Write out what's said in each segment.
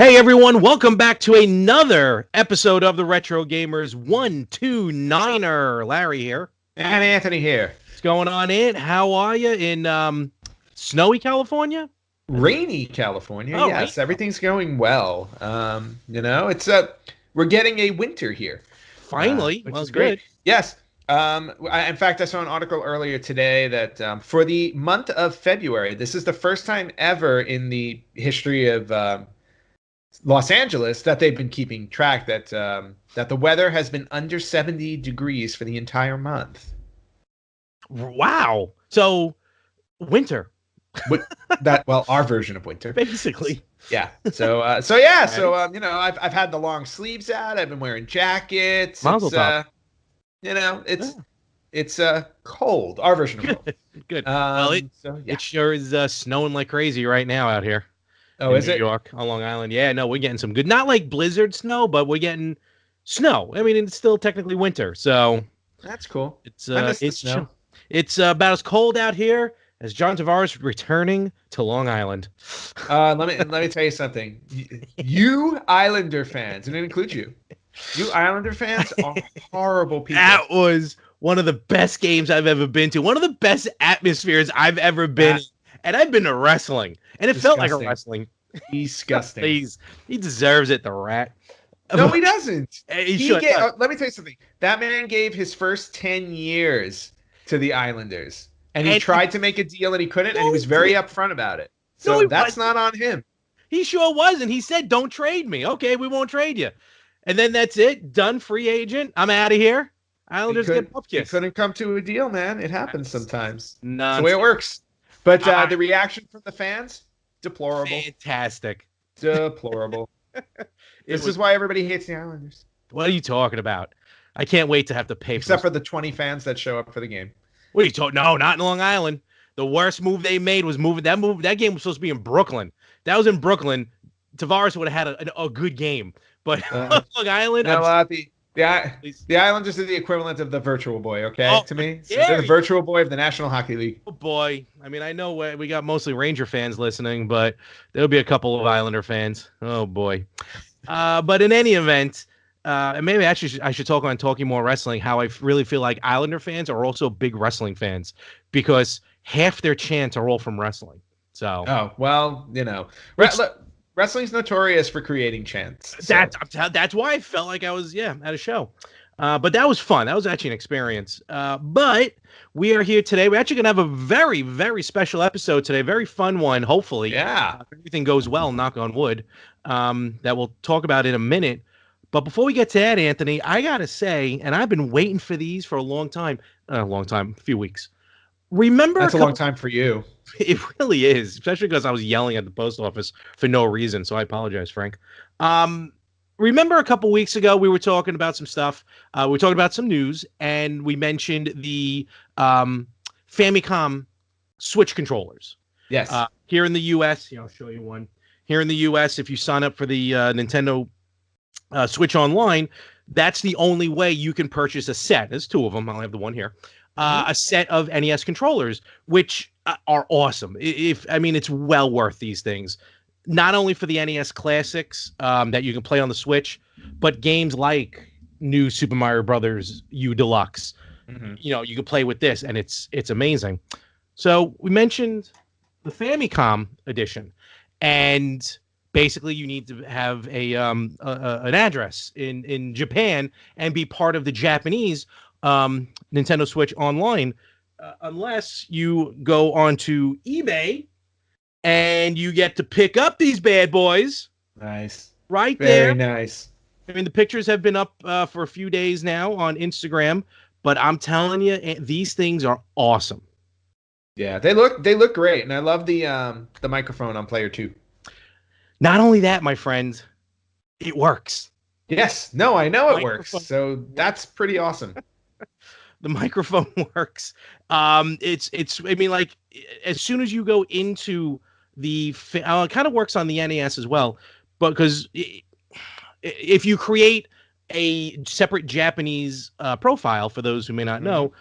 Hey everyone, welcome back to another episode of the Retro Gamers 129er. Larry here. And Anthony here. What's going on, Ant? How are you in snowy California? Rainy California. Oh, Yes, rainy. everything's going well. It's we're getting a winter here. Finally. Which Well, is great. good. Yes. In fact, I saw an article earlier today that for the month of February, this is the first time ever in the history of Los Angeles that they've been keeping track that the weather has been under 70 degrees for the entire month. Wow. So, winter. Our version of winter. Basically. Yeah. I've had the long sleeves out. I've been wearing jackets. Mazel tov. It's cold. Our version of cold. Good. It sure is snowing like crazy right now out here. Oh, is New it? York, on Long Island. Yeah, no, we're getting some good, not like blizzard snow, but we're getting snow. I mean, it's still technically winter, so that's cool. It's snow. It's about as cold out here as John Tavares returning to Long Island. Let me tell you something. You Islander fans, and it includes you. You Islander fans are horrible people. That was one of the best games I've ever been to. One of the best atmospheres I've ever been in. And I've been to wrestling, and it felt like a wrestling. Disgusting. Please, he deserves it, the rat. No, he doesn't. Let me tell you something. That man gave his first 10 years to the Islanders, and he tried to make a deal, and he couldn't, and he was very upfront about it. So that's not on him. He sure was, and he said, "Don't trade me." Okay, we won't trade you. And then that's it. Done. Free agent. I'm out of here. Islanders get bupkis. He couldn't come to a deal, man. It happens sometimes. That's the way it works. But the reaction from the fans, deplorable. Fantastic. Deplorable. This is why everybody hates the Islanders. What are you talking about? I can't wait to have to pay Except for the 20 fans that show up for the game. What are you talking? No, not in Long Island. The worst move they made was moving that move. That game was supposed to be in Brooklyn. That was in Brooklyn. Tavares would have had a good game. But Long Island. The Islanders are the equivalent of the Virtual Boy, okay? To me, yeah. They're the Virtual Boy of the National Hockey League. Oh boy, I mean, I know we got mostly Ranger fans listening, but there'll be a couple of Islander fans. Oh boy, but in any event, and maybe actually I should talk on Talking More Wrestling. How I really feel like Islander fans are also big wrestling fans because half their chants are all from wrestling. So, wrestling's notorious for creating chants. So. That's why I felt like I was at a show. But that was fun. That was actually an experience. But we are here today. We're actually going to have a very, very special episode today. Very fun one, hopefully. Yeah. If everything goes well, knock on wood, that we'll talk about in a minute. But before we get to that, Anthony, I got to say, and I've been waiting for these for a few weeks. Remember, that's a long time for you. It really is, especially because I was yelling at the post office for no reason. So I apologize, Frank. Remember a couple weeks ago, we were talking about some stuff. We were talking about some news, and we mentioned the Famicom Switch controllers. Yes. Here in the U.S., I'll show you one. Here in the U.S., if you sign up for the Nintendo Switch Online, that's the only way you can purchase a set. There's two of them. I'll have the one here. A set of NES controllers, which are awesome. It's well worth these things. Not only for the NES classics that you can play on the Switch, but games like New Super Mario Brothers U Deluxe. Mm-hmm. You can play with this, and it's amazing. So we mentioned the Famicom edition, and basically you need to have an address in Japan and be part of the Japanese Nintendo Switch Online, unless you go onto eBay and you get to pick up these bad boys. Nice. Right there. Very nice. I mean, the pictures have been up for a few days now on Instagram, but I'm telling you, these things are awesome. Yeah, they look great, and I love the microphone on Player 2. Not only that, my friend, it works. Yes. No, I know it works. So that's pretty awesome. The microphone works. It's. I mean, like as soon as you go into the, it kind of works on the NES as well, but because if you create a separate Japanese profile for those who may not know,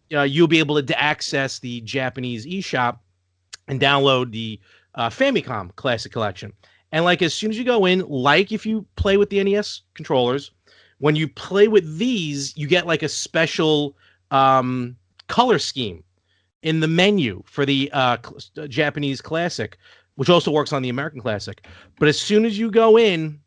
you'll be able to access the Japanese eShop and download the Famicom Classic Collection. And like as soon as you go in, like if you play with the NES controllers, when you play with these, you get like a special color scheme in the menu for the Japanese Classic, which also works on the American Classic. But as soon as you go in,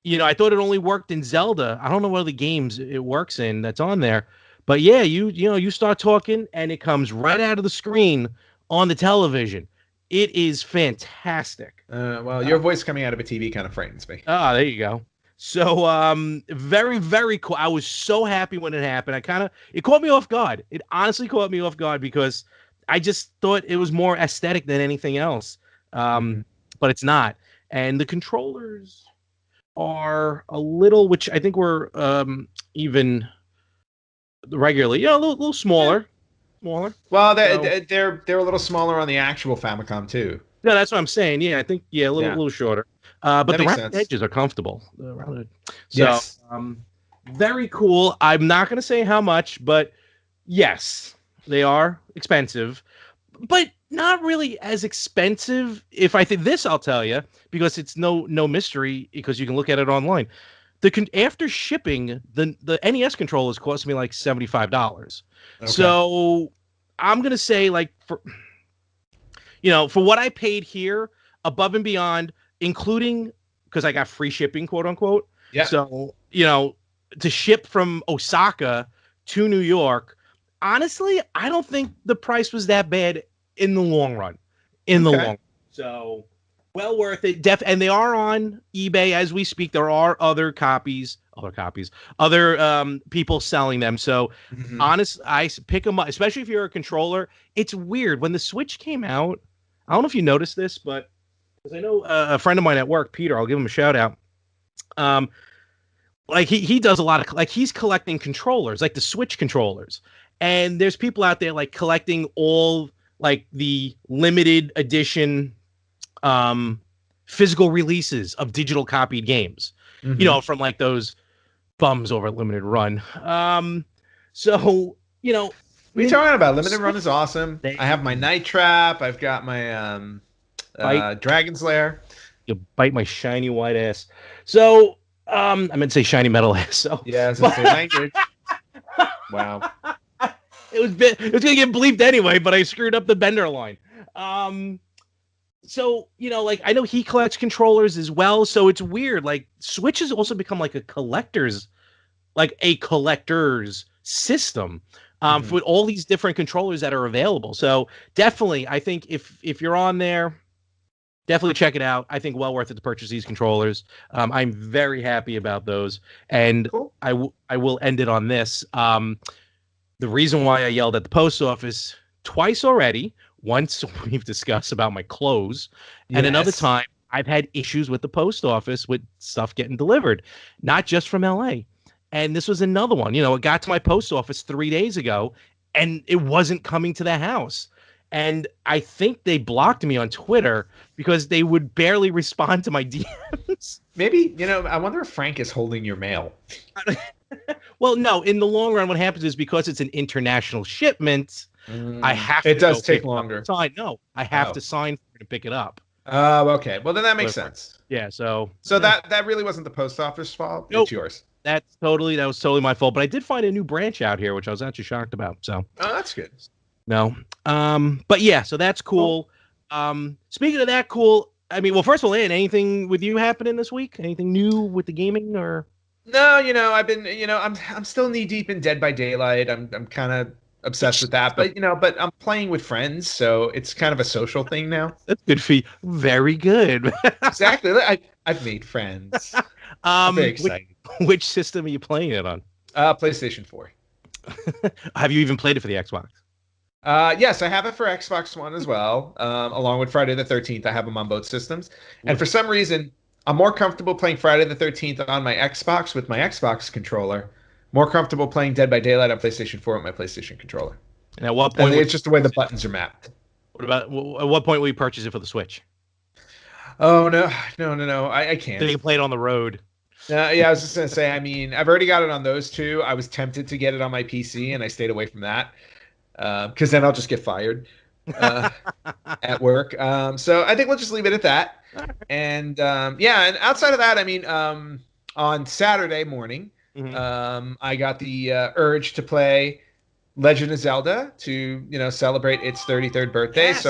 I thought it only worked in Zelda. I don't know what other games it works in that's on there. But yeah, you start talking and it comes right out of the screen on the television. It is fantastic. Well, your voice coming out of a TV kind of frightens me. There you go. So very, very cool. I was so happy when it happened. It caught me off guard. It honestly caught me off guard because I just thought it was more aesthetic than anything else. But it's not. And the controllers are a little, which I think were even regularly, a little smaller. Well, they're a little smaller on the actual Famicom too. Yeah, that's what I'm saying. Yeah, I think a little shorter. But the round edges are comfortable. Yes. Very cool. I'm not going to say how much, but yes, they are expensive, but not really as expensive. If I think this, I'll tell you, because it's no mystery, because you can look at it online. After shipping, the NES controllers cost me like $75. Okay. So I'm going to say like for what I paid here, above and beyond, including because I got free shipping, quote unquote. Yeah. So, to ship from Osaka to New York, honestly, I don't think the price was that bad in the long run. So well worth it. And they are on eBay as we speak. There are other people selling them. So honest, I pick them up, especially if you're a controller. It's weird when the Switch came out. I don't know if you noticed this, but because I know a friend of mine at work, Peter, I'll give him a shout out. Like he does a lot of, like, he's collecting controllers, like the Switch controllers. And there's people out there like collecting all like the limited edition physical releases of digital copied games, from like those bums over Limited Run. So, what are you talking about? Limited Run is awesome. I have my Night Trap. I've got my Dragon's Lair. You bite my shiny white ass. So, I meant to say shiny metal ass. So yeah, it's the same language. Wow. It was gonna get bleeped anyway, but I screwed up the Bender line. So, like I know he collects controllers as well. So it's weird. Like Switch has also become like a collector's system. For all these different controllers that are available. So definitely, I think if you're on there, definitely check it out. I think well worth it to purchase these controllers. I'm very happy about those. And cool. I will end it on this. The reason why I yelled at the post office twice already, once we've discussed about my clothes, and another time I've had issues with the post office with stuff getting delivered, not just from LA. And this was another one. It got to my post office 3 days ago and it wasn't coming to the house. And I think they blocked me on Twitter because they would barely respond to my DMs. Maybe, I wonder if Frank is holding your mail. Well, no, in the long run, what happens is because it's an international shipment, I have to. It does take longer. I have to sign for to pick it up. Oh, okay. Well, then that makes sense. Yeah. So that really wasn't the post office fault. Nope. It's yours. That was totally my fault. But I did find a new branch out here, which I was actually shocked about. So. Oh, that's good. No. But yeah, so that's cool. Speaking of that, cool. I mean, well, first of all, anything with you happening this week? Anything new with the gaming or? No, I've been, I'm still knee deep in Dead by Daylight. I'm kind of obsessed with that, but but I'm playing with friends, so it's kind of a social thing now. That's good for you. Very good. Exactly. I've made friends. I'm very excited. Which system are you playing it on? PlayStation 4. Have you even played it for the Xbox? Yes, I have it for Xbox One as well. Along with Friday the 13th, I have them on both systems. And for some reason, I'm more comfortable playing Friday the 13th on my Xbox with my Xbox controller. More comfortable playing Dead by Daylight on PlayStation 4 with my PlayStation controller. And at what point? It's just the way the buttons are mapped. At what point will you purchase it for the Switch? Oh, no. I can't. So you can play it on the road. Yeah, I was just going to say, I mean, I've already got it on those two. I was tempted to get it on my PC, and I stayed away from that because then I'll just get fired. uh, at work. So I think we'll just leave it at that. And yeah, and outside of that, I mean, on Saturday morning, I got the urge to play Legend of Zelda to celebrate its 33rd birthday. Yes.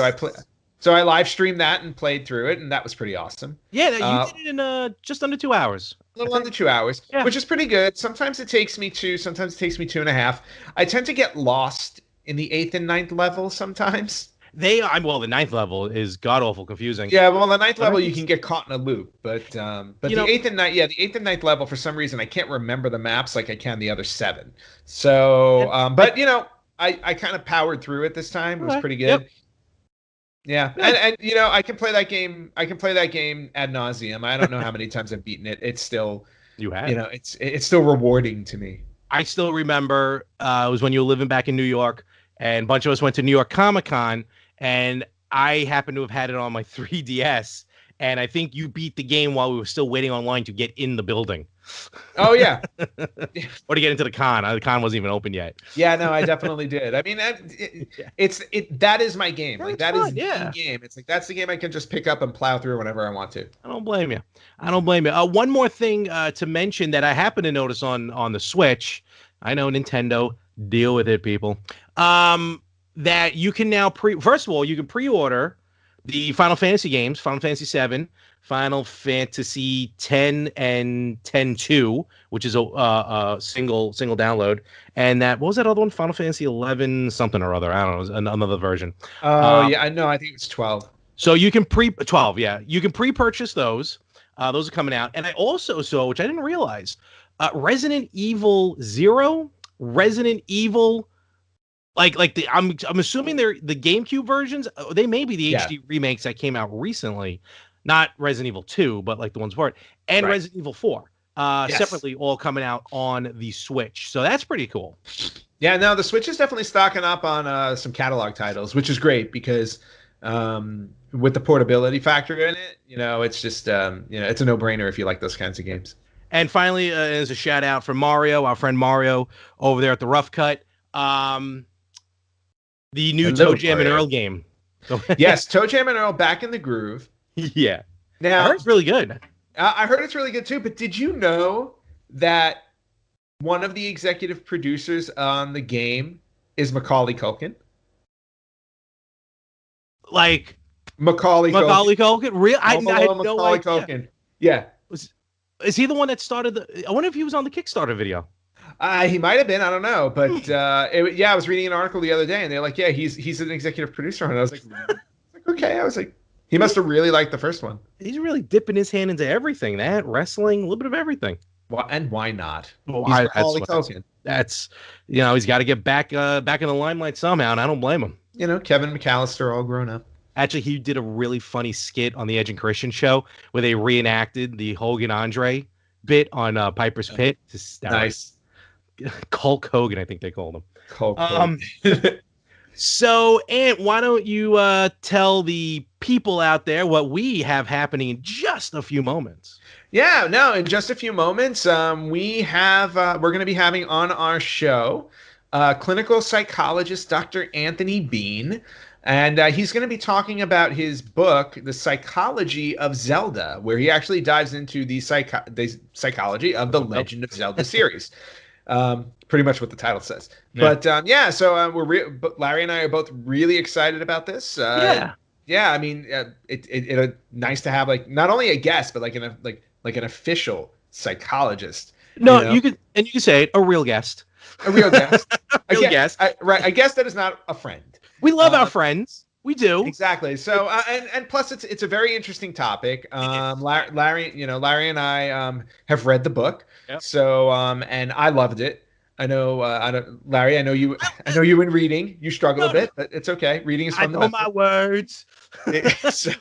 So I live streamed that and played through it, and that was pretty awesome. Yeah, you did it in just under 2 hours. A little under 2 hours, yeah. Which is pretty good. Sometimes it takes me 2, sometimes it takes me 2.5. I tend to get lost in the 8th and 9th level sometimes. Well, the 9th level is god awful confusing. Yeah, well, the 9th level you can get caught in a loop, but the 8th and 9th, the 8th and 9th level, for some reason I can't remember the maps like I can the other 7. So, but I kind of powered through it this time. It was pretty good. Yep. Yeah, and I can play that game. I can play that game ad nauseum. I don't know how many times I've beaten it. It's still it's still rewarding to me. I still remember it was when you were living back in New York, and a bunch of us went to New York Comic-Con, and I happened to have had it on my 3DS, and I think you beat the game while we were still waiting online to get in the building. Oh yeah, or to get into the con. The con wasn't even open yet. Yeah, no, I definitely did. I mean, that is my game. Like that is the game. It's like that's the game I can just pick up and plow through whenever I want to. I don't blame you. One more thing to mention that I happen to notice on the Switch. I know Nintendo, deal with it, people. That you can now first of all, you can pre-order the Final Fantasy games, Final Fantasy 7, Final Fantasy 10 and 10-2, which is a single download. And what was that other one? Final Fantasy 11 something or other. I don't know. It was another version. Oh, yeah, I know. I think it's 12. So you can 12, yeah. You can pre-purchase those. Those are coming out. And I also saw, which I didn't realize, Resident Evil 0, Resident Evil I'm assuming they're the GameCube versions. They may be the HD remakes that came out recently, not Resident Evil 2, but like the ones before it, and Resident Evil 4 separately, all coming out on the Switch. So that's pretty cool. Yeah, no, the Switch is definitely stocking up on some catalog titles, which is great because with the portability factor in it, it's just it's a no-brainer if you like those kinds of games. And finally, as a shout out for Mario, our friend Mario over there at the Rough Cut. The new Toe Jam and Earl game. Yes, Toe Jam and Earl back in the groove. Yeah. Now, I heard it's really good. I heard it's really good too, but did you know that one of the executive producers on the game is Macaulay Culkin? Like Macaulay Culkin? Really? I had no idea. Culkin. Yeah. Is he the one that started I wonder if he was on the Kickstarter video. He might have been. I don't know, but I was reading an article the other day, and they're like, "Yeah, he's an executive producer." And I was like, "Okay." I was like, "He must have really liked the first one." He's really dipping his hand into everything. That wrestling, a little bit of everything. Well, and why not? Well, that's he's got to get back in the limelight somehow, and I don't blame him. Kevin McAllister, all grown up. Actually, he did a really funny skit on the Edge and Christian show where they reenacted the Hogan Andre bit on Piper's Pit. Nice. Hulk Hogan, I think they called him. Hulk Hogan. So, Ant, why don't you tell the people out there what we have happening in just a few moments? Yeah, no, in just a few moments, we're going to be having on our show clinical psychologist Dr. Anthony Bean. And he's going to be talking about his book, The Psychology of Zelda, where he actually dives into the psychology of the Legend of Zelda series. Pretty much what the title says. Yeah. But so Larry and I are both really excited about this. I mean, it's nice to have not only a guest, but like an official psychologist. No, you can say it, a real guest. A real guest. A guest. A guest that is not a friend. We love our friends. We do. Exactly. So and plus it's a very interesting topic. Larry and I have read the book. Yep. So and I loved it. I know Larry, I know you in reading. You struggle a bit, but it's okay. Reading is fun. I know my words. But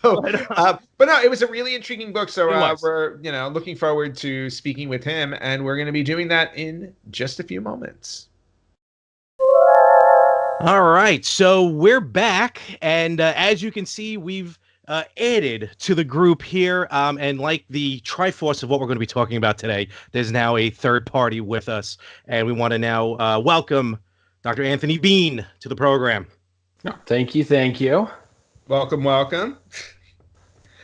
no, it was a really intriguing book. So we're looking forward to speaking with him, and we're going to be doing that in just a few moments. All right, so we're back, and as you can see, we've added to the group here, and like the Triforce of what we're going to be talking about today, there's now a third party with us, and we want to now welcome Dr. Anthony Bean to the program. No, thank you, thank you. Welcome, welcome.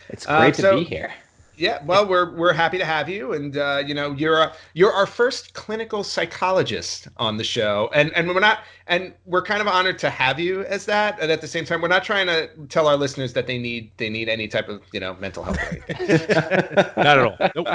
It's great to be here. Yeah, well, we're happy to have you, and you're our first clinical psychologist on the show, and we're kind of honored to have you as that, and at the same time, we're not trying to tell our listeners that they need any type of mental health or anything. Not at all. Nope.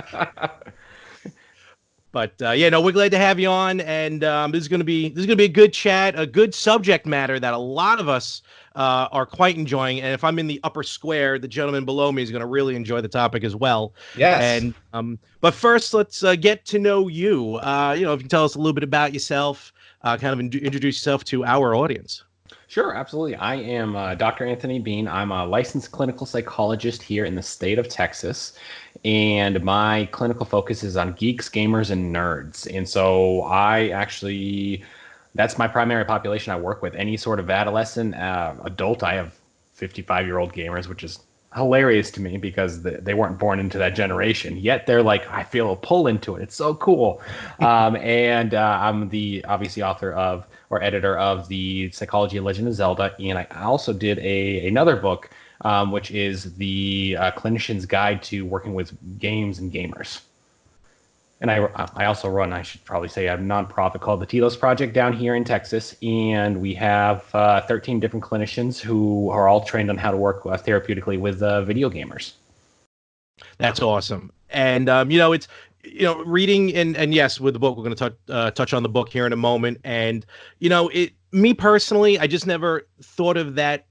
But we're glad to have you on, and this is gonna be a good chat, a good subject matter that a lot of us are quite enjoying. And if I'm in the upper square, the gentleman below me is going to really enjoy the topic as well. Yes. And but first, let's get to know you. If you can tell us a little bit about yourself, kind of introduce yourself to our audience. Sure, absolutely. I am Dr. Anthony Bean. I'm a licensed clinical psychologist here in the state of Texas, and my clinical focus is on geeks, gamers, and nerds. And so that's my primary population I work with. Any sort of adolescent, adult. I have 55-year-old gamers, which is hilarious to me because they weren't born into that generation. Yet they're like, I feel a pull into it. It's so cool. And I'm the obviously author of or editor of the Psychology of Legend of Zelda. And I also did another book, which is the Clinician's Guide to Working with Games and Gamers. And I also run, I should probably say, a nonprofit called the Telos Project down here in Texas. And we have 13 different clinicians who are all trained on how to work therapeutically with video gamers. That's awesome. And, it's, reading and yes, with the book, we're going to touch on the book here in a moment. And, me personally, I just never thought of that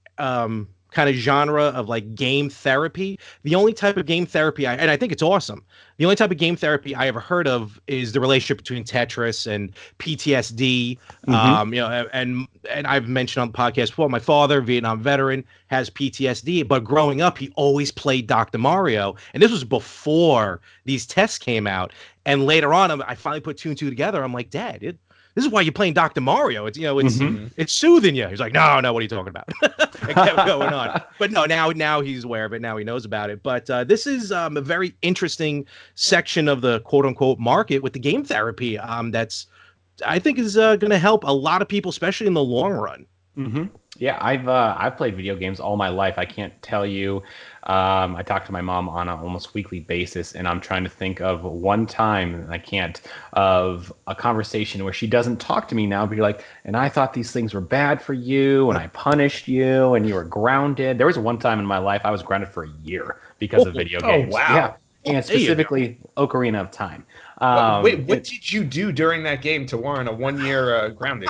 kind of genre of like game therapy. The only type of game therapy and I think it's awesome. The only type of game therapy I ever heard of is the relationship between Tetris and PTSD. Mm-hmm. And I've mentioned on the podcast before, my father, Vietnam veteran, has PTSD, but growing up, he always played Dr. Mario. And this was before these tests came out. And later on, I finally put two and two together. I'm like, Dad, this is why you're playing Dr. Mario. It's it's soothing you. He's like, no, what are you talking about? It kept going on. But no, now he's aware of it. Now he knows about it. But this is a very interesting section of the quote unquote market with the game therapy. That's I think is going to help a lot of people, especially in the long run. Mm-hmm. Yeah, I've played video games all my life. I can't tell you. I talk to my mom on an almost weekly basis, and I'm trying to think of one time, of a conversation where she doesn't talk to me now, but you're like, and I thought these things were bad for you, and I punished you, and you were grounded. There was one time in my life I was grounded for a year because of video games. Oh, wow. Yeah, and specifically Ocarina of Time. Wait, what did you do during that game to warrant a 1-year grounding?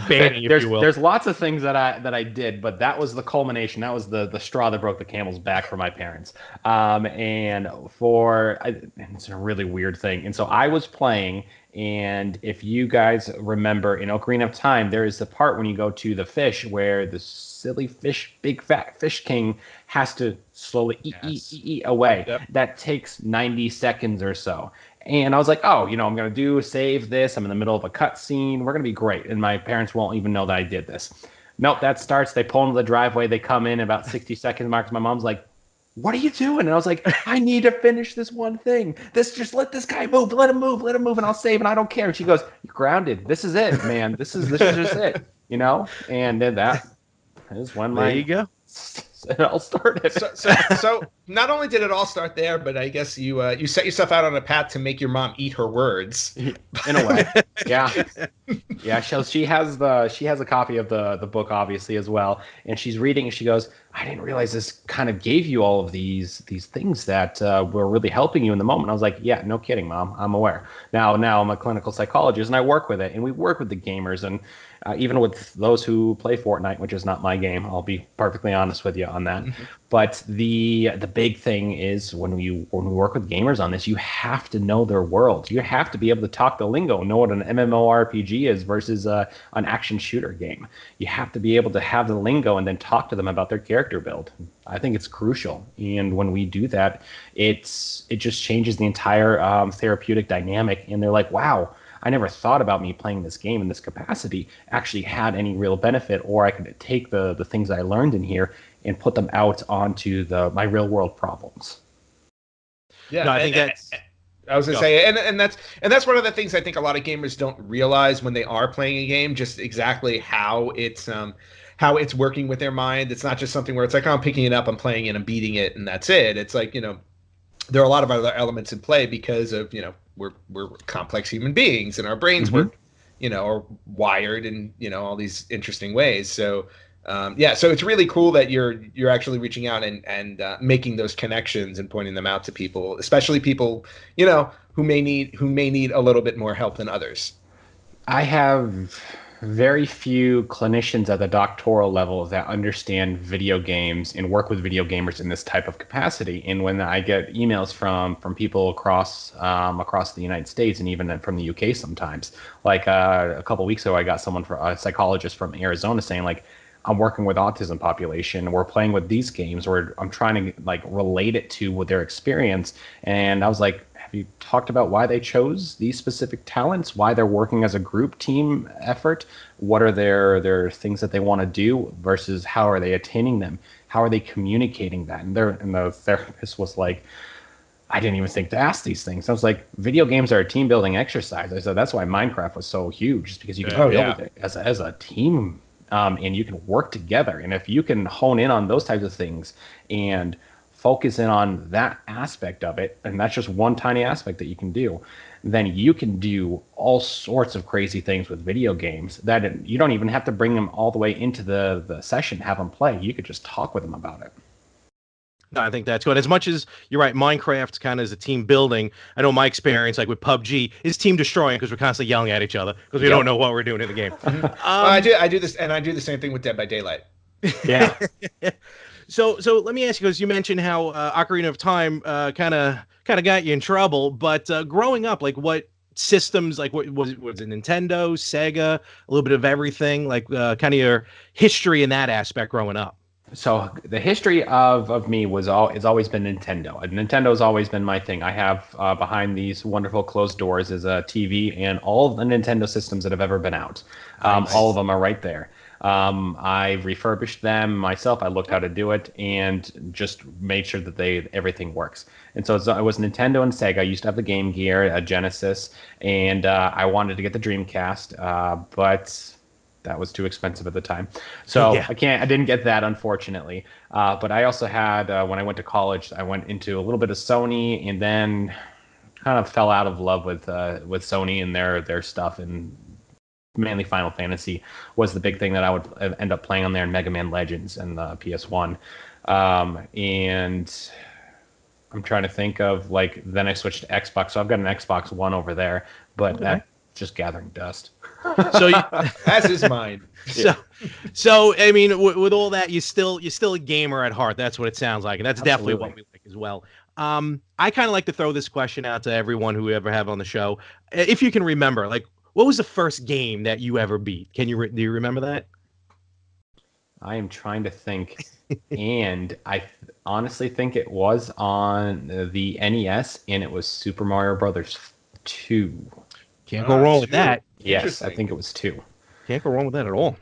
Banning, if you will. There's lots of things that I did, but that was the culmination. That was the straw that broke the camel's back for my parents. And it's a really weird thing. And so I was playing, and if you guys remember in Ocarina of Time, there is the part when you go to the fish where the silly fish, big fat fish king has to slowly eat away. Yep. That takes 90 seconds or so. And I was like, I'm going to save this. I'm in the middle of a cutscene. We're going to be great. And my parents won't even know that I did this. Nope, that starts. They pull into the driveway. They come in about 60 seconds marks. My mom's like, what are you doing? And I was like, I need to finish this one thing. Just let this guy move. Let him move, and I'll save, and I don't care. And she goes, you're grounded. This is it, man. This is just it, And then that is when there you go. It all started. So not only did it all start there, but I guess you set yourself out on a path to make your mom eat her words. In a way, yeah. She has a copy of the book, obviously, as well, and she's reading, and she goes, I didn't realize this kind of gave you all of these things that were really helping you in the moment. I was like, yeah, no kidding, Mom. I'm aware. Now I'm a clinical psychologist, and I work with it, and we work with the gamers, and even with those who play Fortnite, which is not my game. I'll be perfectly honest with you on that. Mm-hmm. But the big thing is when we work with gamers on this, you have to know their world. You have to be able to talk the lingo, know what an MMORPG is versus an action shooter game. You have to be able to have the lingo and then talk to them about their character build. I think it's crucial. And when we do that, it just changes the entire therapeutic dynamic. And they're like, wow, I never thought about me playing this game in this capacity actually had any real benefit, or I could take the things I learned in here and put them out onto my real world problems. Yeah, no, I think that's. I was gonna say, and that's one of the things I think a lot of gamers don't realize when they are playing a game, just exactly how it's working with their mind. It's not just something where it's like, oh, I'm picking it up, I'm playing it, I'm beating it, and that's it. It's like, there are a lot of other elements in play because of, we're complex human beings and our brains work, are wired in, all these interesting ways. So so it's really cool that you're actually reaching out and making those connections and pointing them out to people, especially people, who may need a little bit more help than others. I have very few clinicians at the doctoral level that understand video games and work with video gamers in this type of capacity. And when I get emails from people across the United States and even from the UK sometimes, like a couple of weeks ago, I got a psychologist from Arizona saying, like, I'm working with autism population. We're playing with these games, or I'm trying to like relate it to with their experience. And I was like, have you talked about why they chose these specific talents? Why they're working as a group team effort? What are their things that they want to do versus how are they attaining them? How are they communicating that? And the therapist was like, I didn't even think to ask these things. I was like, video games are a team building exercise. I said that's why Minecraft was so huge, just because you can build it as a team. And you can work together. And if you can hone in on those types of things and focus in on that aspect of it, and that's just one tiny aspect that you can do, then you can do all sorts of crazy things with video games that you don't even have to bring them all the way into the session, have them play. You could just talk with them about it. No, I think that's good. As much as you're right, Minecraft kind of is a team building. I know my experience, like with PUBG, is team destroying because we're constantly yelling at each other because we don't know what we're doing in the game. Well, I do this, and I do the same thing with Dead by Daylight. Yeah. So let me ask you, because you mentioned how Ocarina of Time kind of got you in trouble, but growing up, like what systems, like what was it Nintendo, Sega, a little bit of everything, like kind of your history in that aspect growing up? So the history of me has always been Nintendo. Nintendo's always been my thing. I have behind these wonderful closed doors is a TV and all of the Nintendo systems that have ever been out. Nice. All of them are right there. I refurbished them myself. I looked how to do it and just made sure that everything works. And so it was Nintendo and Sega. I used to have the Game Gear, a Genesis, and I wanted to get the Dreamcast, but that was too expensive at the time. So I didn't get that, unfortunately. But I also had, when I went to college, I went into a little bit of Sony and then kind of fell out of love with Sony and their stuff. And mainly Final Fantasy was the big thing that I would end up playing on there, and Mega Man Legends and the PS1. And I'm trying to think of, like, then I switched to Xbox. So I've got an Xbox One over there, but that's just gathering dust. So as is mine. So I mean, with all that, you're still a gamer at heart. That's what it sounds like, and that's Absolutely. definitely what we like as well. I kind of like to throw this question out to everyone who we ever have on the show. If you can remember, like, what was the first game that you ever beat? Do you remember that? I am trying to think, and I honestly think it was on the NES, and it was Super Mario Brothers 2. Can't go wrong with that. Yes, I think it was 2. Can't go wrong with that at all.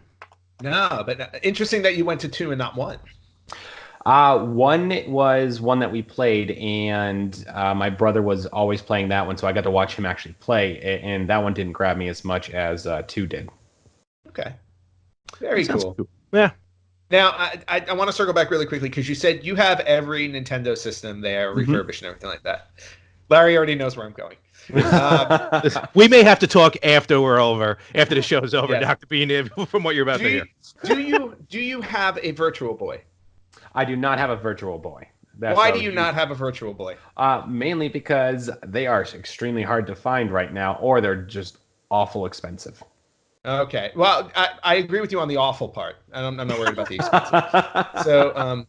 No, but interesting that you went to 2 and not 1. 1 was one that we played, and my brother was always playing that one, so I got to watch him actually play, and that one didn't grab me as much as 2 did. Okay. Very cool. Yeah. Now, I want to circle back really quickly, because you said you have every Nintendo system there, refurbished and everything like that. Larry already knows where I'm going. We may have to talk after the show's over, Dr. Bean, from what you're about to hear. Do you have a Virtual Boy? I do not have a Virtual Boy. Why do you not have a Virtual Boy? Mainly because they are extremely hard to find right now, or they're just awful expensive. Okay. Well, I agree with you on the awful part. I'm not worried about the expensive. So,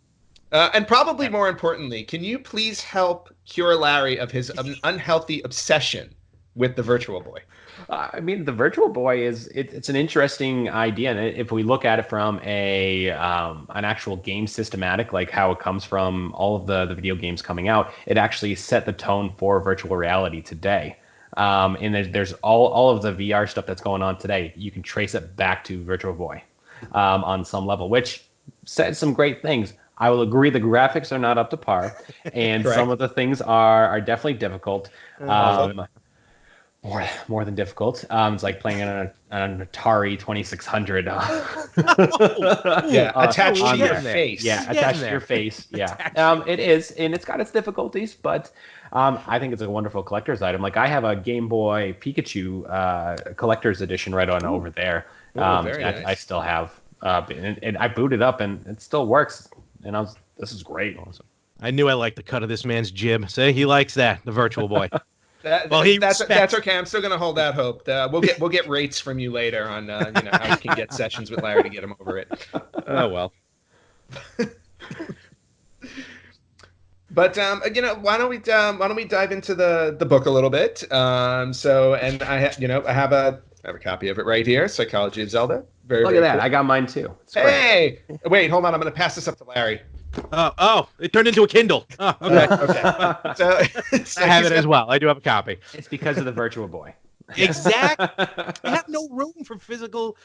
and probably more importantly, can you please help cure Larry of his unhealthy obsession with the Virtual Boy? I mean, the Virtual Boy it's an interesting idea, and if we look at it from an actual game systematic, like how it comes from all of the video games coming out, it actually set the tone for virtual reality today. And there's all of the VR stuff that's going on today. You can trace it back to Virtual Boy on some level, which said some great things. I will agree the graphics are not up to par, and Correct. some of the things are definitely difficult. Awful. More than difficult. It's like playing on an Atari 2600. Yeah, attached on to your there. face. Yeah, Getting attached to there. your face. Yeah, Attached to your it is, and it's got its difficulties, but I think it's a wonderful collector's item. Like I have a Game Boy Pikachu collector's edition right on over there. Very that nice. I still have, and I booted up, and it still works. And this is great. Awesome. I knew I liked the cut of this man's jib. Say he likes that, the Virtual Boy. That's okay. I'm still gonna hold out hope. We'll get rates from you later on how you can get sessions with Larry to get him over it. Oh well. But why don't we dive into the book a little bit? And I have a copy of it right here, Psychology of Zelda. Look at that! Cool. I got mine too. Hey, wait, hold on. I'm going to pass this up to Larry. It turned into a Kindle. Oh, okay. So I have it as well. I do have a copy. It's because of the Virtual Boy. Exactly. I have no room for physical,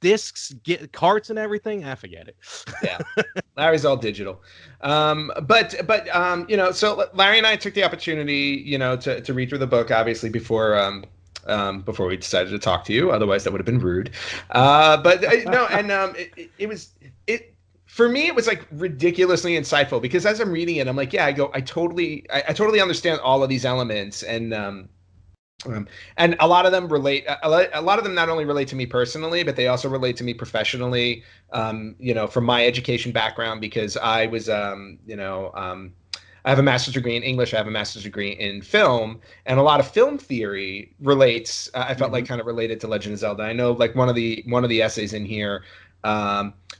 discs, carts, and everything. Forget it. Yeah, Larry's all digital. So Larry and I took the opportunity, to read through the book, obviously before we decided to talk to you. Otherwise, that would have been rude. For me, it was like ridiculously insightful because as I'm reading it, I'm like, I totally understand all of these elements, and a lot of them relate. A lot of them not only relate to me personally, but they also relate to me professionally. From my education background, because I was, I have a master's degree in English. I have a master's degree in film, and a lot of film theory relates. I felt like kind of related to Legend of Zelda. I know, like one of the essays in here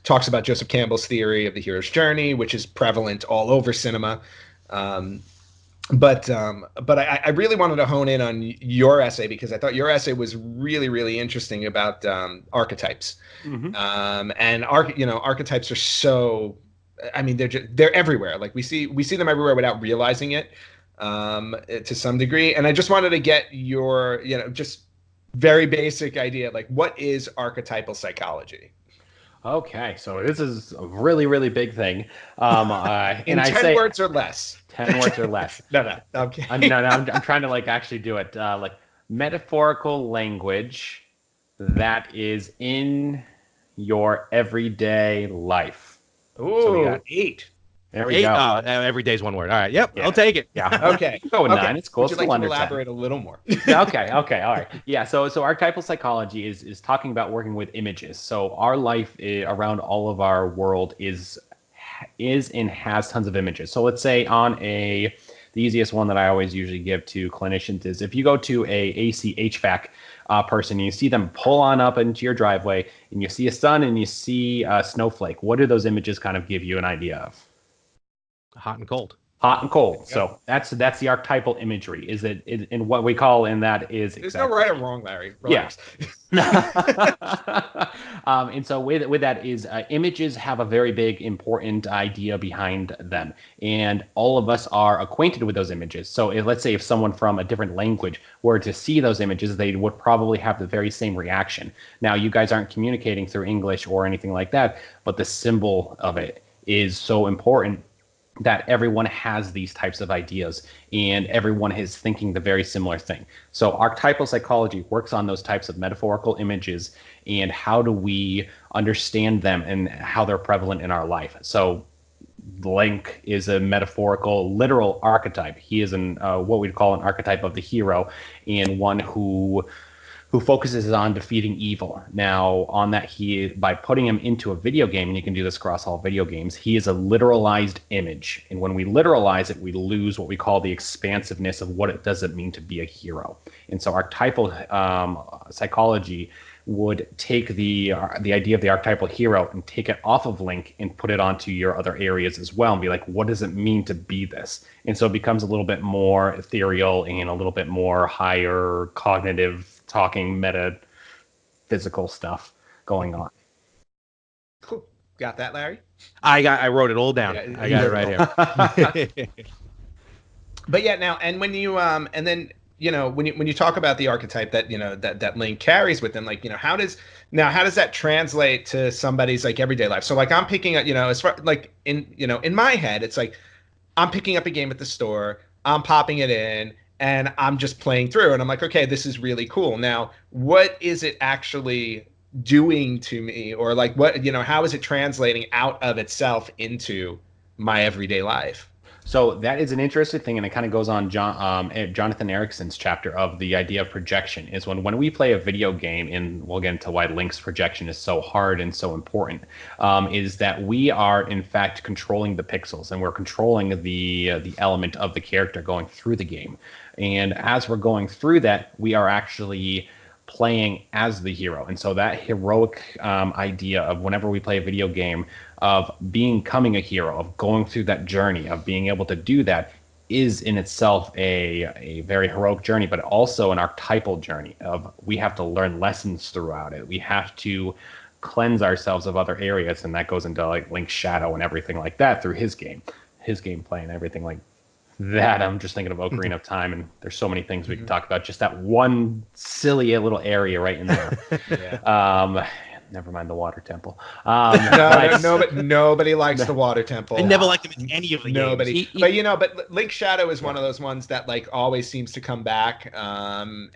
talks about Joseph Campbell's theory of the hero's journey, which is prevalent all over cinema. But I really wanted to hone in on your essay because I thought your essay was really, really interesting about archetypes. And archetypes are so. I mean, they're everywhere. Like we see them everywhere without realizing it, to some degree. And I just wanted to get your, just very basic idea, like what is archetypal psychology? Okay, so this is a really, really big thing. In 10 words or less. 10 words or less. No. Okay. I'm trying to actually do it. Like metaphorical language that is in your everyday life. Ooh, so we got 8. There we go. Every day's one word. All right. Yep. Yeah. I'll take it. Yeah. Okay. Go with 9. It's cool. Would you like to elaborate a little more? Okay. All right. Yeah. So archetypal psychology is talking about working with images. So our life around all of our world is and has tons of images. So let's say the easiest one that I always usually give to clinicians is if you go to a AC HVAC person and you see them pull on up into your driveway and you see a sun and you see a snowflake, what do those images kind of give you an idea of? Hot and cold. Hot and cold. So that's the archetypal imagery. Is it in what we call in that is there's no right or wrong, Larry. Relax. Yeah. And so with that is images have a very big important idea behind them, and all of us are acquainted with those images. So let's say if someone from a different language were to see those images, they would probably have the very same reaction. Now you guys aren't communicating through English or anything like that, but the symbol of it is so important that everyone has these types of ideas and everyone is thinking the very similar thing. So archetypal psychology works on those types of metaphorical images and how do we understand them and how they're prevalent in our life. So Link is a metaphorical, literal archetype. He is what we'd call an archetype of the hero and one who focuses on defeating evil. Now, on that, by putting him into a video game, and you can do this across all video games, he is a literalized image. And when we literalize it, we lose what we call the expansiveness of what it does mean to be a hero. And so archetypal psychology would take the idea of the archetypal hero and take it off of Link and put it onto your other areas as well and be like, what does it mean to be this? And so it becomes a little bit more ethereal and a little bit more higher cognitive talking meta-physical stuff going on. Cool. Got that, Larry? I wrote it all down. Yeah, I got it right here. But yeah, now, and when you and then when you talk about the archetype that that Link carries with him, like how does that translate to somebody's like everyday life? So like I'm picking up, as far like in my head, it's like I'm picking up a game at the store, I'm popping it in, and I'm just playing through, and I'm like, okay, this is really cool. Now, what is it actually doing to me, or like what how is it translating out of itself into my everyday life? So that is an interesting thing, and it kind of goes on Jonathan Erickson's chapter of the idea of projection. Is when we play a video game, and we'll get into why Link's projection is so hard and so important, is that we are in fact controlling the pixels, and we're controlling the element of the character going through the game. And as we're going through that, we are actually playing as the hero. And so that heroic idea of whenever we play a video game, of becoming a hero, of going through that journey, of being able to do that, is in itself a very heroic journey, but also an archetypal journey of we have to learn lessons throughout it. We have to cleanse ourselves of other areas, and that goes into like Link's shadow and everything like that through his gameplay and everything like that. I'm just thinking of Ocarina of Time, and there's so many things we can talk about. Just that one silly little area right in there. Yeah. Never mind the water temple. Nobody likes the water temple. I never liked him in any of the games. But Link's Shadow is one of those ones that like always seems to come back. And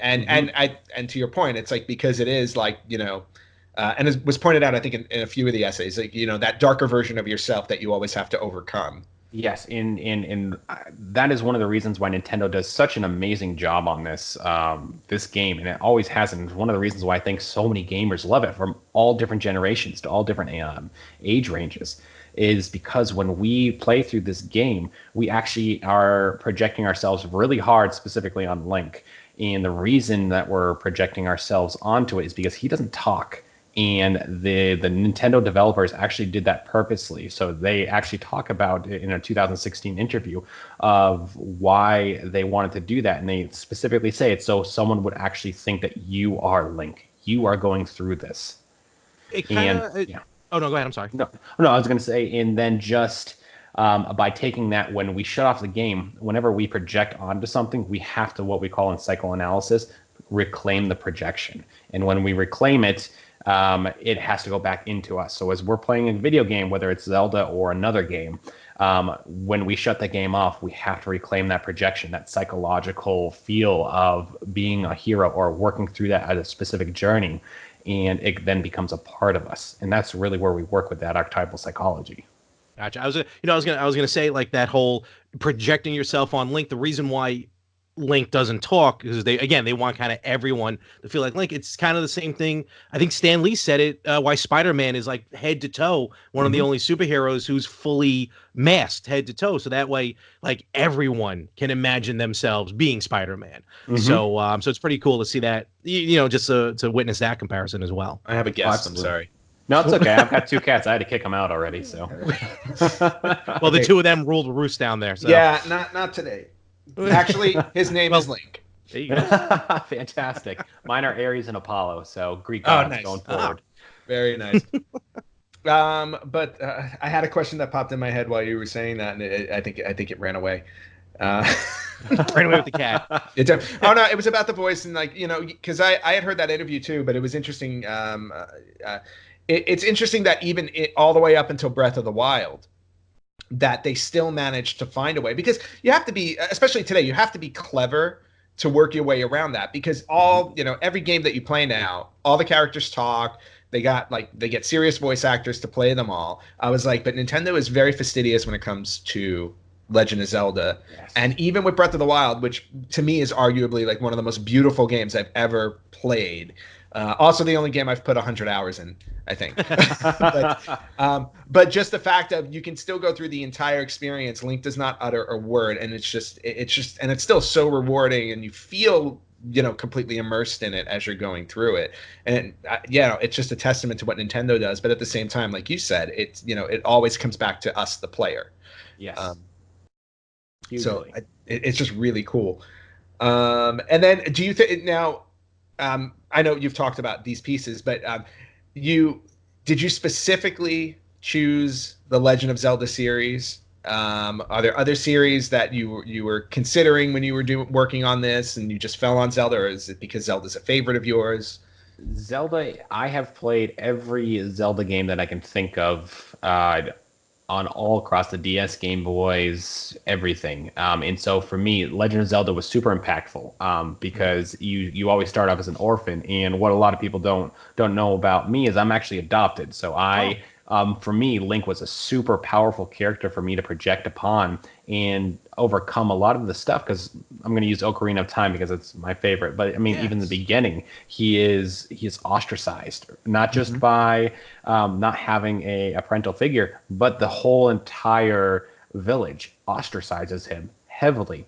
to your point, it's like because it is like and it was pointed out I think in a few of the essays, like that darker version of yourself that you always have to overcome. Yes, in that is one of the reasons why Nintendo does such an amazing job on this game, and it always has. And it's one of the reasons why I think so many gamers love it from all different generations to all different age ranges, is because when we play through this game, we actually are projecting ourselves really hard, specifically on Link. And the reason that we're projecting ourselves onto it is because he doesn't talk. And the Nintendo developers actually did that purposely. So they actually talk about it in a 2016 interview of why they wanted to do that. And they specifically say it's so someone would actually think that you are Link. You are going through this. Oh, no, go ahead. I'm sorry. No, I was going to say, and then just by taking that, when we shut off the game, whenever we project onto something, we have to, what we call in psychoanalysis, reclaim the projection. And when we reclaim it, it has to go back into us. So as we're playing a video game, whether it's Zelda or another game, when we shut the game off, we have to reclaim that projection, that psychological feel of being a hero or working through that at a specific journey, and it then becomes a part of us. And that's really where we work with that archetypal psychology. Gotcha. I was gonna say, like, that whole projecting yourself on Link. The reason why Link doesn't talk because they want kind of everyone to feel like Link. It's kind of the same thing. I think Stan Lee said it. Why Spider-Man is like head to toe one of the only superheroes who's fully masked head to toe. So that way, like, everyone can imagine themselves being Spider-Man. So it's pretty cool to see that. Just to witness that comparison as well. I have a guess. I'm sorry. No, it's okay. I've got two cats. I had to kick them out already. So. Well, the two of them ruled the roost down there. So. Yeah, not today. Actually, his name is Link. There you go. Fantastic. Mine are Aries and Apollo, so Greek gods going forward. Very nice. But I had a question that popped in my head while you were saying that, and I think it ran away. Ran away with the cat. Oh no, it was about the voice, and like because I had heard that interview too, but it was interesting. It's interesting that even all the way up until Breath of the Wild, that they still managed to find a way, because you have to be, especially today, you have to be clever to work your way around that, because every game that you play now, all the characters talk. They get serious voice actors to play them all. I was like, but Nintendo is very fastidious when it comes to Legend of Zelda. Yes. And even with Breath of the Wild, which to me is arguably like one of the most beautiful games I've ever played. Also the only game I've put 100 hours in, I think. But just the fact of you can still go through the entire experience. Link does not utter a word, and it's still so rewarding, and you feel completely immersed in it as you're going through it. And it's just a testament to what Nintendo does. But at the same time, like you said, it's it always comes back to us, the player. Yes. So it's just really cool. And then do you think now? I know you've talked about these pieces, but did you specifically choose the Legend of Zelda series Are there other series that you were considering when you were working on this, and you just fell on Zelda, or is it because Zelda's a favorite of yours? Zelda, I have played every Zelda game that I can think of on all across the DS, Game Boys, everything. And so for me, Legend of Zelda was super impactful because you always start off as an orphan. And what a lot of people don't know about me is I'm actually adopted. So for me, Link was a super powerful character for me to project upon and overcome a lot of the stuff, because I'm going to use Ocarina of Time because it's my favorite. But I mean, even in the beginning, he is ostracized, not just by not having a parental figure, but the whole entire village ostracizes him heavily.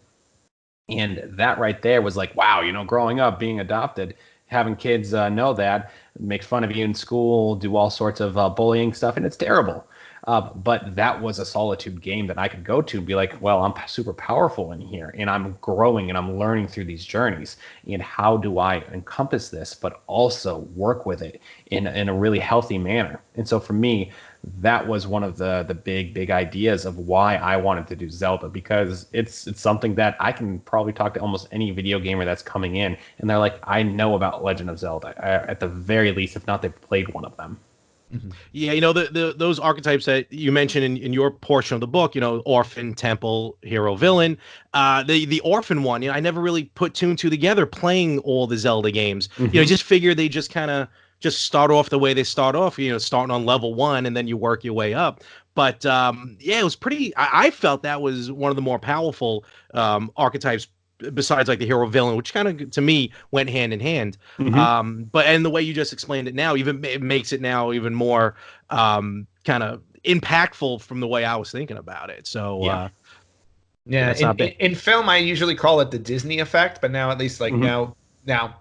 And that right there was like, wow, growing up, being adopted, having kids know that, make fun of you in school, do all sorts of bullying stuff, and it's terrible. But that was a solitude game that I could go to and be like, well, I'm super powerful in here, and I'm growing and I'm learning through these journeys. And how do I encompass this, but also work with it in a really healthy manner? And so for me, that was one of the big ideas of why I wanted to do Zelda, because it's something that I can probably talk to almost any video gamer that's coming in, and they're like, I know about Legend of Zelda, at the very least, if not they've played one of them. Yeah, those archetypes that you mentioned in your portion of the book, orphan, temple, hero, villain. The orphan one, I never really put two and two together playing all the Zelda games. Just figured they just kind of just start off the way they start off, starting on level 1 and then you work your way up. But it was pretty. I felt that was one of the more powerful archetypes, besides like the hero villain, which kind of to me went hand in hand. But and the way you just explained it now, even it makes it now even more kind of impactful from the way I was thinking about it. So in film, I usually call it the Disney effect, but now at least now,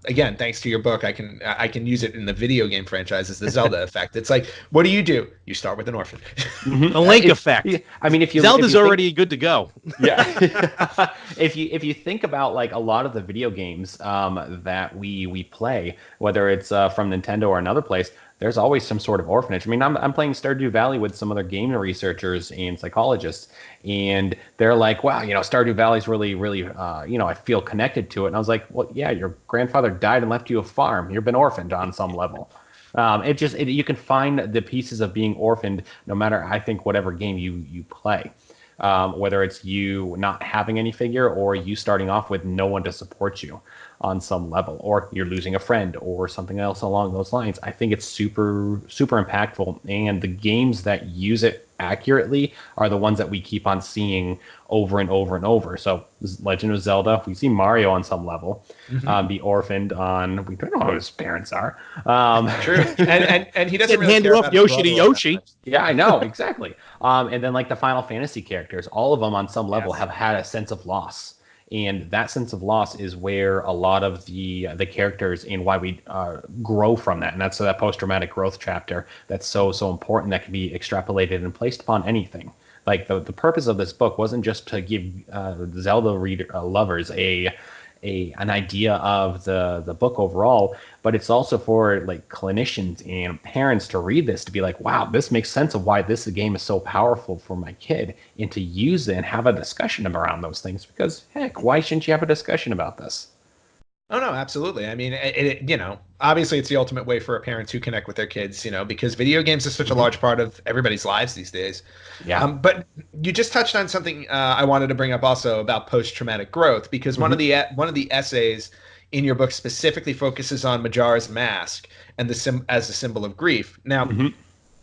again, thanks to your book, I can use it in the video game franchise as the Zelda effect. It's like, what do? You start with an orphan. The Link effect. I mean, Zelda's already good to go. Yeah. If you think about like a lot of the video games that we play, whether it's from Nintendo or another place, there's always some sort of orphanage. I mean, I'm playing Stardew Valley with some other game researchers and psychologists, and they're like, wow, Stardew Valley's really, really, I feel connected to it. And I was like, well, yeah, your grandfather died and left you a farm. You've been orphaned on some level. You can find the pieces of being orphaned no matter, I think, whatever game you play. Whether it's you not having any figure or you starting off with no one to support you on some level, or you're losing a friend or something else along those lines. I think it's super, super impactful. And the games that use it accurately are the ones that we keep on seeing over and over and over. So Legend of Zelda, we see Mario on some level be orphaned on, we don't know who his parents are. True. And he doesn't really hand care off about Yoshi to Yoshi. Yeah, I know, exactly. And then like the Final Fantasy characters, all of them on some level have had a sense of loss. And that sense of loss is where a lot of the characters and why we grow from that. And that's that post-traumatic growth chapter that's so important, that can be extrapolated and placed upon anything. Like the purpose of this book wasn't just to give Zelda lovers an idea of the book overall, but it's also for like clinicians and parents to read this, to be like, wow, this makes sense of why this game is so powerful for my kid, and to use it and have a discussion around those things, because heck, why shouldn't you have a discussion about this? Oh, no, absolutely. I mean, obviously it's the ultimate way for parents who connect with their kids, because video games is such a large part of everybody's lives these days. Yeah. But you just touched on something I wanted to bring up also about post-traumatic growth, because one of the essays in your book specifically focuses on Majora's Mask and as a symbol of grief. Now,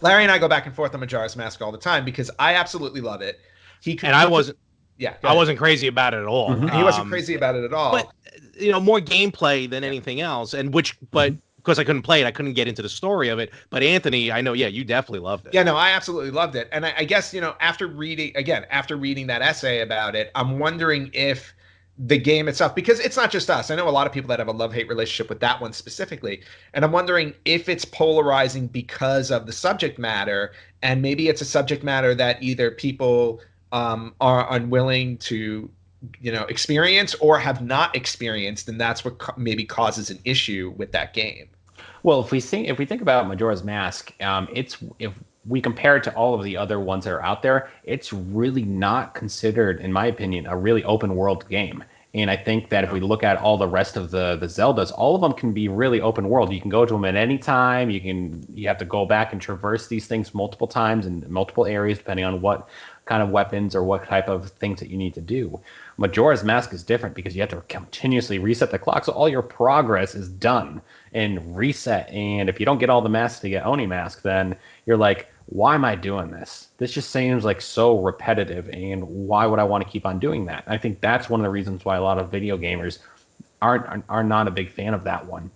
Larry and I go back and forth on Majora's Mask all the time because I absolutely love it. I wasn't. Yeah, I wasn't crazy about it at all. He wasn't crazy about it at all. But more gameplay than anything else, but because I couldn't play it, I couldn't get into the story of it. But Anthony, I know, you definitely loved it. Yeah, no, I absolutely loved it. And I guess, after reading that essay about it, I'm wondering if the game itself, because it's not just us. I know a lot of people that have a love-hate relationship with that one specifically. And I'm wondering if it's polarizing because of the subject matter, and maybe it's a subject matter that either people are unwilling to experience or have not experienced, and that's what maybe causes an issue with that game. Well, if we think about Majora's Mask, it's we compare it to all of the other ones that are out there, it's really not considered, in my opinion, a really open world game. And I think that if we look at all the rest of the Zeldas, all of them can be really open world. You can go to them at any time. You have to go back and traverse these things multiple times in multiple areas, depending on what kind of weapons or what type of things that you need to do. Majora's Mask is different because you have to continuously reset the clock, so all your progress is done and reset. And if you don't get all the masks to get Oni Mask, then you're like, why am I doing this? This just seems like so repetitive, and why would I want to keep on doing that? I think that's one of the reasons why a lot of video gamers are not a big fan of that one.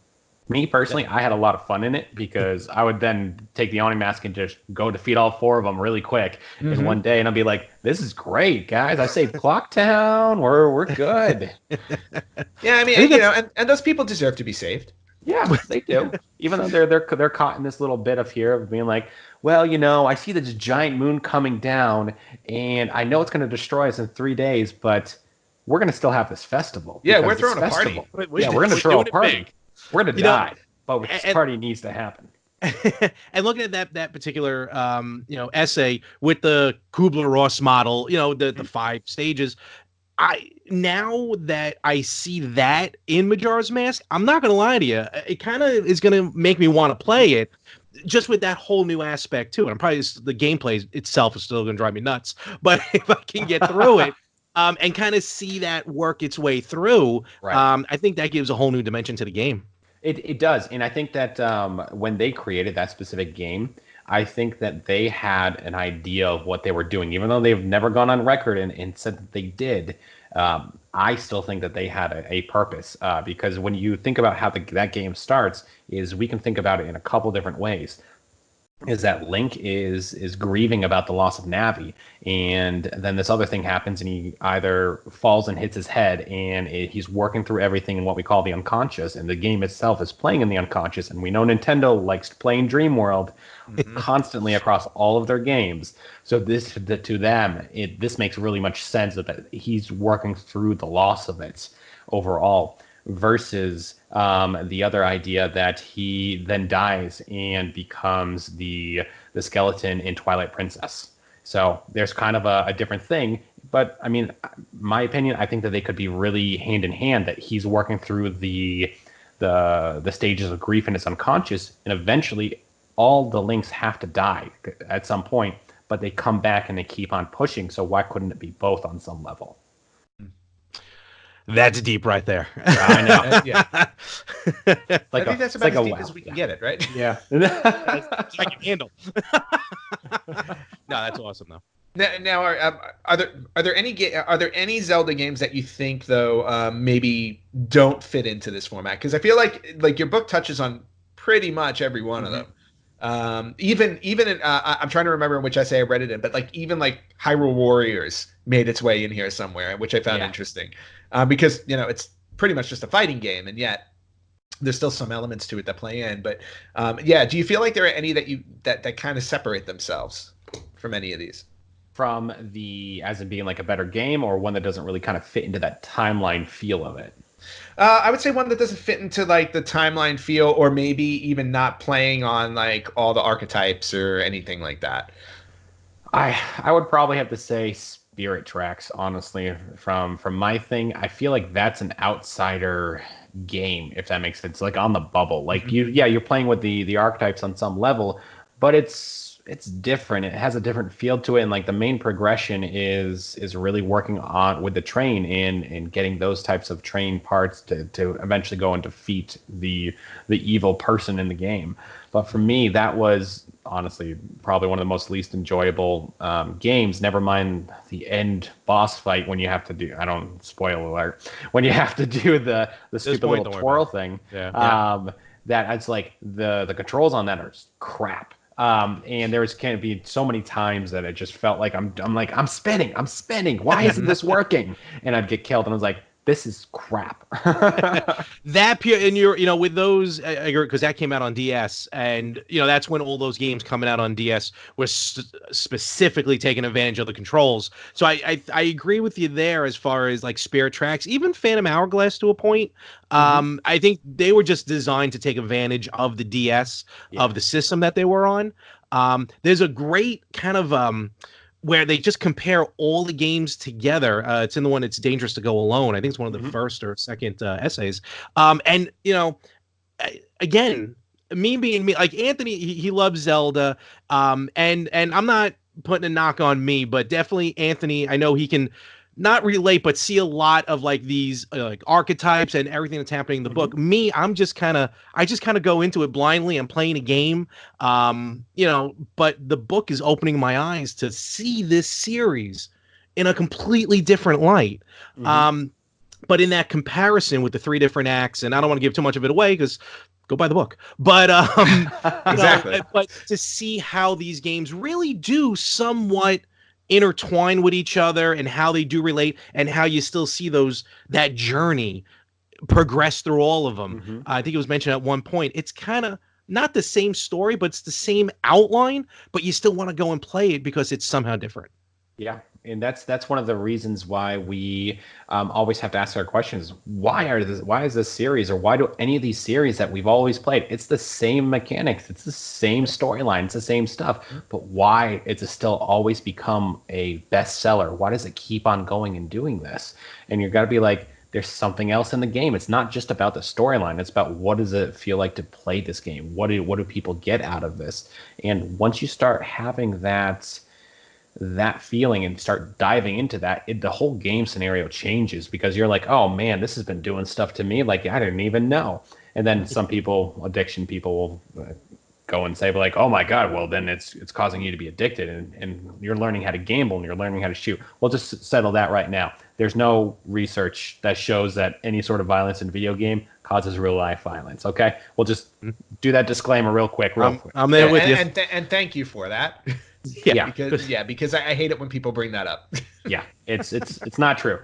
Me personally, I had a lot of fun in it because I would then take the Oni Mask and just go defeat all 4 of them really quick in one day, and I'd be like, "This is great, guys! I saved Clock Town. We're good." Yeah, I mean, and those people deserve to be saved. Yeah, they do. Even though they're caught in this little bit of here of being like, well, I see this giant moon coming down, and I know it's going to destroy us in 3 days, but we're going to still have this festival. Yeah, we're throwing a party. Yeah, we're going to throw a party. We're going to die, but this party needs to happen. And looking at that particular essay with the Kubler-Ross model, the 5 stages, now that I see that in Majora's Mask, I'm not gonna lie to you, it kind of is gonna make me want to play it, just with that whole new aspect too. And probably the gameplay itself is still gonna drive me nuts, but if I can get through it, and kind of see that work its way through, right. I think that gives a whole new dimension to the game. It does, and I think that when they created that specific game, I think that they had an idea of what they were doing, even though they've never gone on record and said that they did. I still think that they had a purpose, because when you think about how that game starts, is we can think about it in a couple different ways. Is that Link is grieving about the loss of Navi, and then this other thing happens, and he either falls and hits his head, and he's working through everything in what we call the unconscious, and the game itself is playing in the unconscious, and we know Nintendo likes to play in Dream World constantly across all of their games. So to them, this makes really much sense that he's working through the loss of it overall. Versus the other idea that he then dies and becomes the skeleton in Twilight Princess. So there's kind of a different thing. But I mean, my opinion, I think that they could be really hand in hand, that he's working through the stages of grief in his unconscious, and eventually all the Links have to die at some point, but they come back and they keep on pushing. So why couldn't it be both on some level? That's deep right there. I know. Yeah. I think that's about as deep as we can get it, right? Yeah. I can handle. No, that's awesome though. Now, are there any Zelda games that you think though maybe don't fit into this format? Because I feel like your book touches on pretty much every one of them. Even in, I'm trying to remember in which essay I read it in, but even Hyrule Warriors made its way in here somewhere, which I found interesting, because it's pretty much just a fighting game, and yet there's still some elements to it that play in. But do you feel like there are any that kind of separate themselves from any of these? From as in being like a better game, or one that doesn't really kind of fit into that timeline feel of it? I would say one that doesn't fit into the timeline feel, or maybe even not playing on all the archetypes or anything like that. I would probably have to say Spirit Tracks, honestly. From my thing, I feel like that's an outsider game, if that makes sense. Like on the bubble, you're playing with the archetypes on some level, but it's different. It has a different feel to it, and the main progression is really working on with the train and getting those types of train parts to eventually go and defeat the evil person in the game. But for me, that was honestly probably one of the most least enjoyable games. Never mind the end boss fight when you have to do, I don't spoil alert, when you have to do the stupid little twirl thing. Yeah. That it's the controls on that are just crap. And there can be so many times that it just felt like I'm spinning. Why isn't this working? And I'd get killed, and I was like, this is crap. That and with those, because that came out on DS, and that's when all those games coming out on DS were specifically taking advantage of the controls. So I agree with you there as far as like Spirit Tracks, even Phantom Hourglass to a point. I think they were just designed to take advantage of the DS of the system that they were on. There's a great kind of where they just compare all the games together. It's in the one It's Dangerous to Go Alone. I think it's one of the first or second essays. And, again, me being me, like Anthony, he loves Zelda. And I'm not putting a knock on me, but definitely Anthony, I know he can not relate, but see a lot of like these like archetypes and everything that's happening in the book. Me, I just kind of go into it blindly. I'm playing a game, but the book is opening my eyes to see this series in a completely different light. But in that comparison with the 3 different acts, and I don't want to give too much of it away because go buy the book, but exactly. But to see how these games really do somewhat intertwine with each other and how they do relate and how you still see that journey progress through all of them. I think it was mentioned at one point, it's kind of not the same story, but it's the same outline, but you still want to go and play it because it's somehow different. Yeah. And that's one of the reasons why we always have to ask our questions. Why is this series, or why do any of these series that we've always played, it's the same mechanics, it's the same storyline, it's the same stuff, but why is it still always become a bestseller? Why does it keep on going and doing this? And you've got to be like, there's something else in the game. It's not just about the storyline. It's about what does it feel like to play this game? What do people get out of this? And once you start having that feeling and start diving into that, the whole game scenario changes, because you're like, oh man, this has been doing stuff to me like I didn't even know. And then some addiction people will go and say like, oh my god, well then it's causing you to be addicted, and you're learning how to gamble and you're learning how to shoot. Well, just settle that right now. There's no research that shows that any sort of violence in a video game causes real life violence. Okay, we'll just do that disclaimer real quick. I'm there with you, and thank you for that. Yeah, because I hate it when people bring that up. Yeah, it's not true.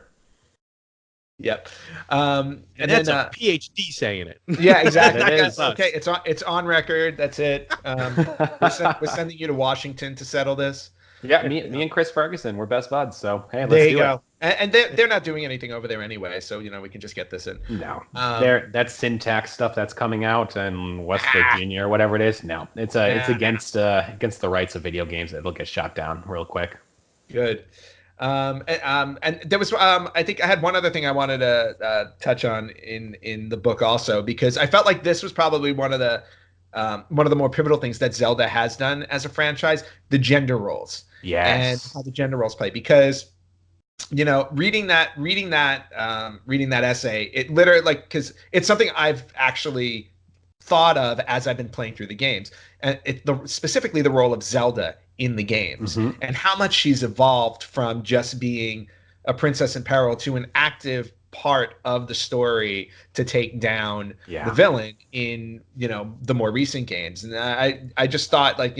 Yep. And that's then, a PhD saying it. Yeah, exactly. It is. Okay, it's on record. That's it. We're sending you to Washington to settle this. Yeah, me and Chris Ferguson, we're best buds. So hey, let's there you do go. it. And they're not doing anything over there anyway, so we can just get this in. No, that's syntax stuff that's coming out in West Virginia or whatever it is. No, it's against the rights of video games. It'll get shot down real quick. Good. And there was I think I had one other thing I wanted to touch on in the book also, because I felt like this was probably one of the more pivotal things that Zelda has done as a franchise: the gender roles. Yes. And how the gender roles play, because reading that essay, it literally, like, because it's something I've actually thought of as I've been playing through the games, and specifically the role of Zelda in the games, and how much she's evolved from just being a princess in peril to an active part of the story to take down the villain in the more recent games. And I just thought, like,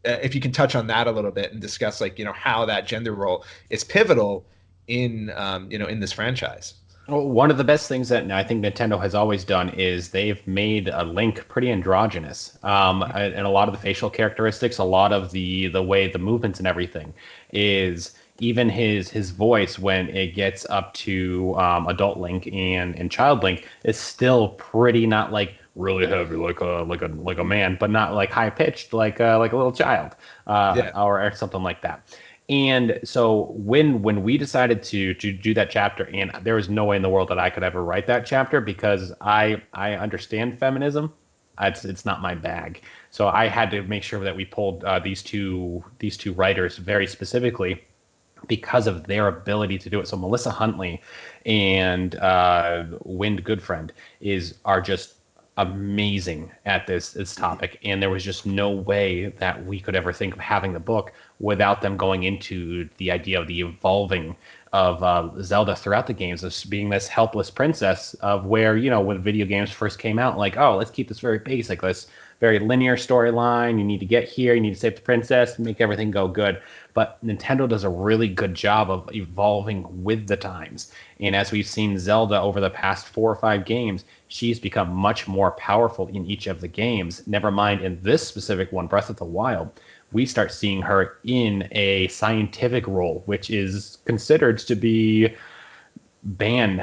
if you can touch on that a little bit and discuss, like, how that gender role is pivotal in in this franchise. Well, one of the best things that I think Nintendo has always done is they've made Link pretty androgynous, and a lot of the facial characteristics, a lot of the way the movements and everything is. Even his voice, when it gets up to adult Link and child Link, is still pretty not like really heavy like a man, but not like high pitched like a little child, or something like that. And so when we decided to do that chapter, and there was no way in the world that I could ever write that chapter, because I understand feminism, it's not my bag. So I had to make sure that we pulled these two writers very specifically, because of their ability to do it. So Melissa Huntley and Wind Goodfriend are just amazing at this topic, and there was just no way that we could ever think of having the book without them going into the idea of the evolving of Zelda throughout the games, as being this helpless princess of where, when video games first came out, like, oh, let's keep this very basic, let's very linear storyline. You need to get here, you need to save the princess, make everything go good. But Nintendo does a really good job of evolving with the times. And as we've seen Zelda over the past 4 or 5 games, she's become much more powerful in each of the games. Never mind in this specific one, Breath of the Wild, we start seeing her in a scientific role, which is considered to be banned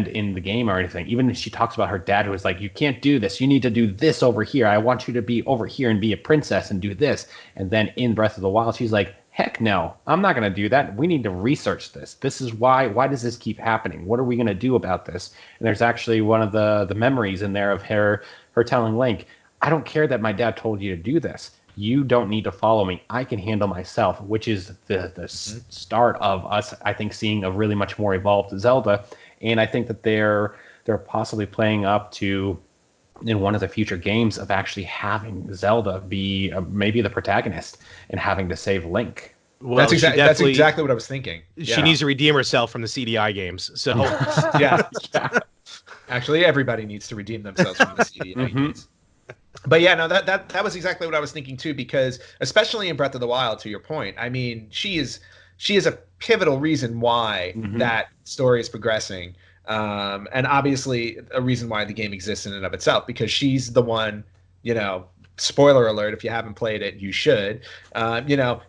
in the game or anything. Even she talks about her dad, who was like, you can't do this, you need to do this over here, I want you to be over here and be a princess and do this. And then in Breath of the Wild, she's like, heck no, I'm not going to do that. We need to research this. This is why does this keep happening? What are we going to do about this? And there's actually one of the memories in there of her telling Link, I don't care that my dad told you to do this. You don't need to follow me. I can handle myself, which is the start of us, I think, seeing a really much more evolved Zelda. And I think that they're possibly playing up to, in one of the future games, of actually having Zelda be maybe the protagonist and having to save Link. Well, that's exactly what I was thinking. She needs to redeem herself from the CDI games. So yeah. Actually, everybody needs to redeem themselves from the CDI games. But yeah, no, that was exactly what I was thinking too, because especially in Breath of the Wild, to your point, I mean, she is a pivotal reason why that story is progressing. And obviously a reason why the game exists in and of itself, because she's the one, spoiler alert, if you haven't played it, you should.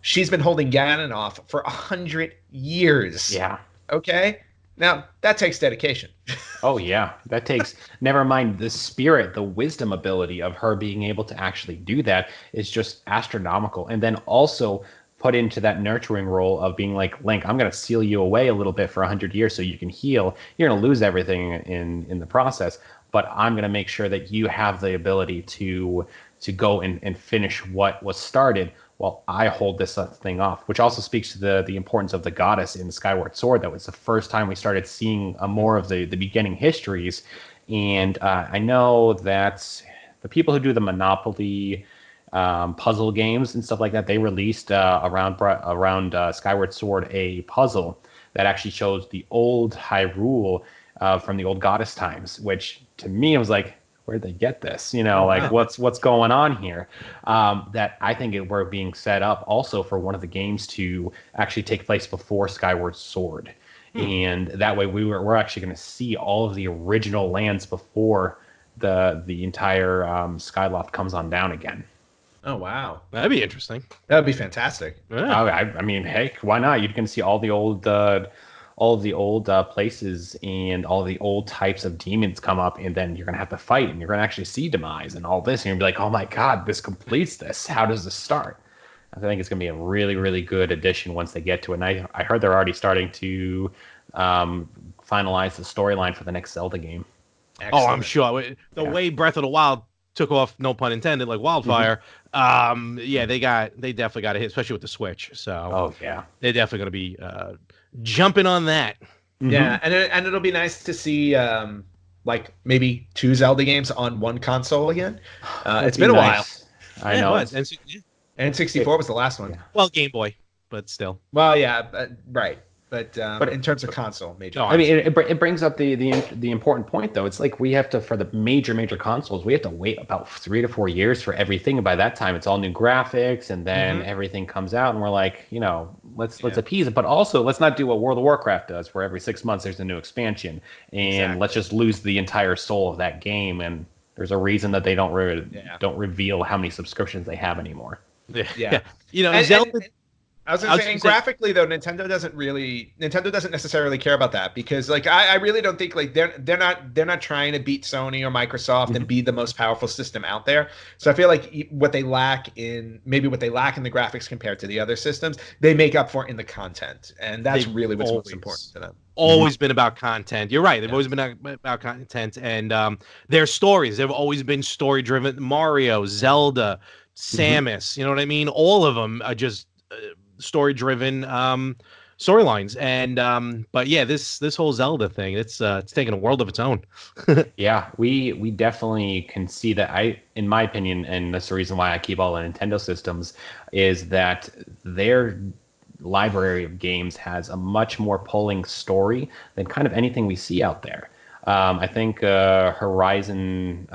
She's been holding Ganon off for 100 years. Yeah. Okay. Now that takes dedication. Oh yeah, that takes, never mind the spirit, the wisdom ability of her being able to actually do that is just astronomical. And then also put into that nurturing role of being like, Link, I'm going to seal you away a little bit for 100 years so you can heal. You're going to lose everything in the process, but I'm going to make sure that you have the ability to go and finish what was started while I hold this thing off, which also speaks to the importance of the goddess in Skyward Sword. That was the first time we started seeing more of the beginning histories. And I know that the people who do the Monopoly puzzle games and stuff like that, they released around Skyward Sword a puzzle that actually shows the old Hyrule from the old goddess times, which to me, I was like, where'd they get this? What's going on here? That I think we're being set up also for one of the games to actually take place before Skyward Sword. And that way we're actually going to see all of the original lands before the entire Skyloft comes on down again. Oh, wow. That'd be interesting. That'd be fantastic. Yeah. I mean, heck, why not? You can see all the old places and all the old types of demons come up, and then you're going to have to fight, and you're going to actually see Demise and all this, and you'll be like, oh my God, this completes this. How does this start? I think it's going to be a really, really good addition once they get to it. And I heard they're already starting to finalize the storyline for the next Zelda game. Excellent. Oh, I'm sure. The way Breath of the Wild took off, no pun intended, like wildfire. They definitely got a hit, especially with the Switch. So they're definitely going to be jumping on that. Yeah, and it'll be nice to see like maybe 2 Zelda games on one console again. It's been a while. I know. N64 was the last one. Yeah. Well, Game Boy, but still. Well, yeah, right. But in terms of console, major. I mean, it brings up the important point, though. It's like we have to, for the major consoles, we have to wait about 3 to 4 years for everything. And by that time, it's all new graphics, and then everything comes out, and we're like, let's appease it. But also, let's not do what World of Warcraft does, where every 6 months there's a new expansion, and let's just lose the entire soul of that game. And there's a reason that they don't reveal how many subscriptions they have anymore. Yeah. Zelda. I was going to say, and graphically though, Nintendo doesn't necessarily care about that, because like I really don't think like they're not trying to beat Sony or Microsoft and be the most powerful system out there. So I feel like what they lack in the graphics compared to the other systems, they make up for in the content, and that's really what's most important to them. Always been about content. You're right. They've always been about content, and their stories. They've always been story driven. Mario, Zelda, Samus. You know what I mean? All of them are just story driven storylines, and but yeah, this whole Zelda thing, it's taking a world of its own. Yeah, we definitely can see that. In my opinion, and that's the reason why I keep all the Nintendo systems, is that their library of games has a much more pulling story than kind of anything we see out there. I think Horizon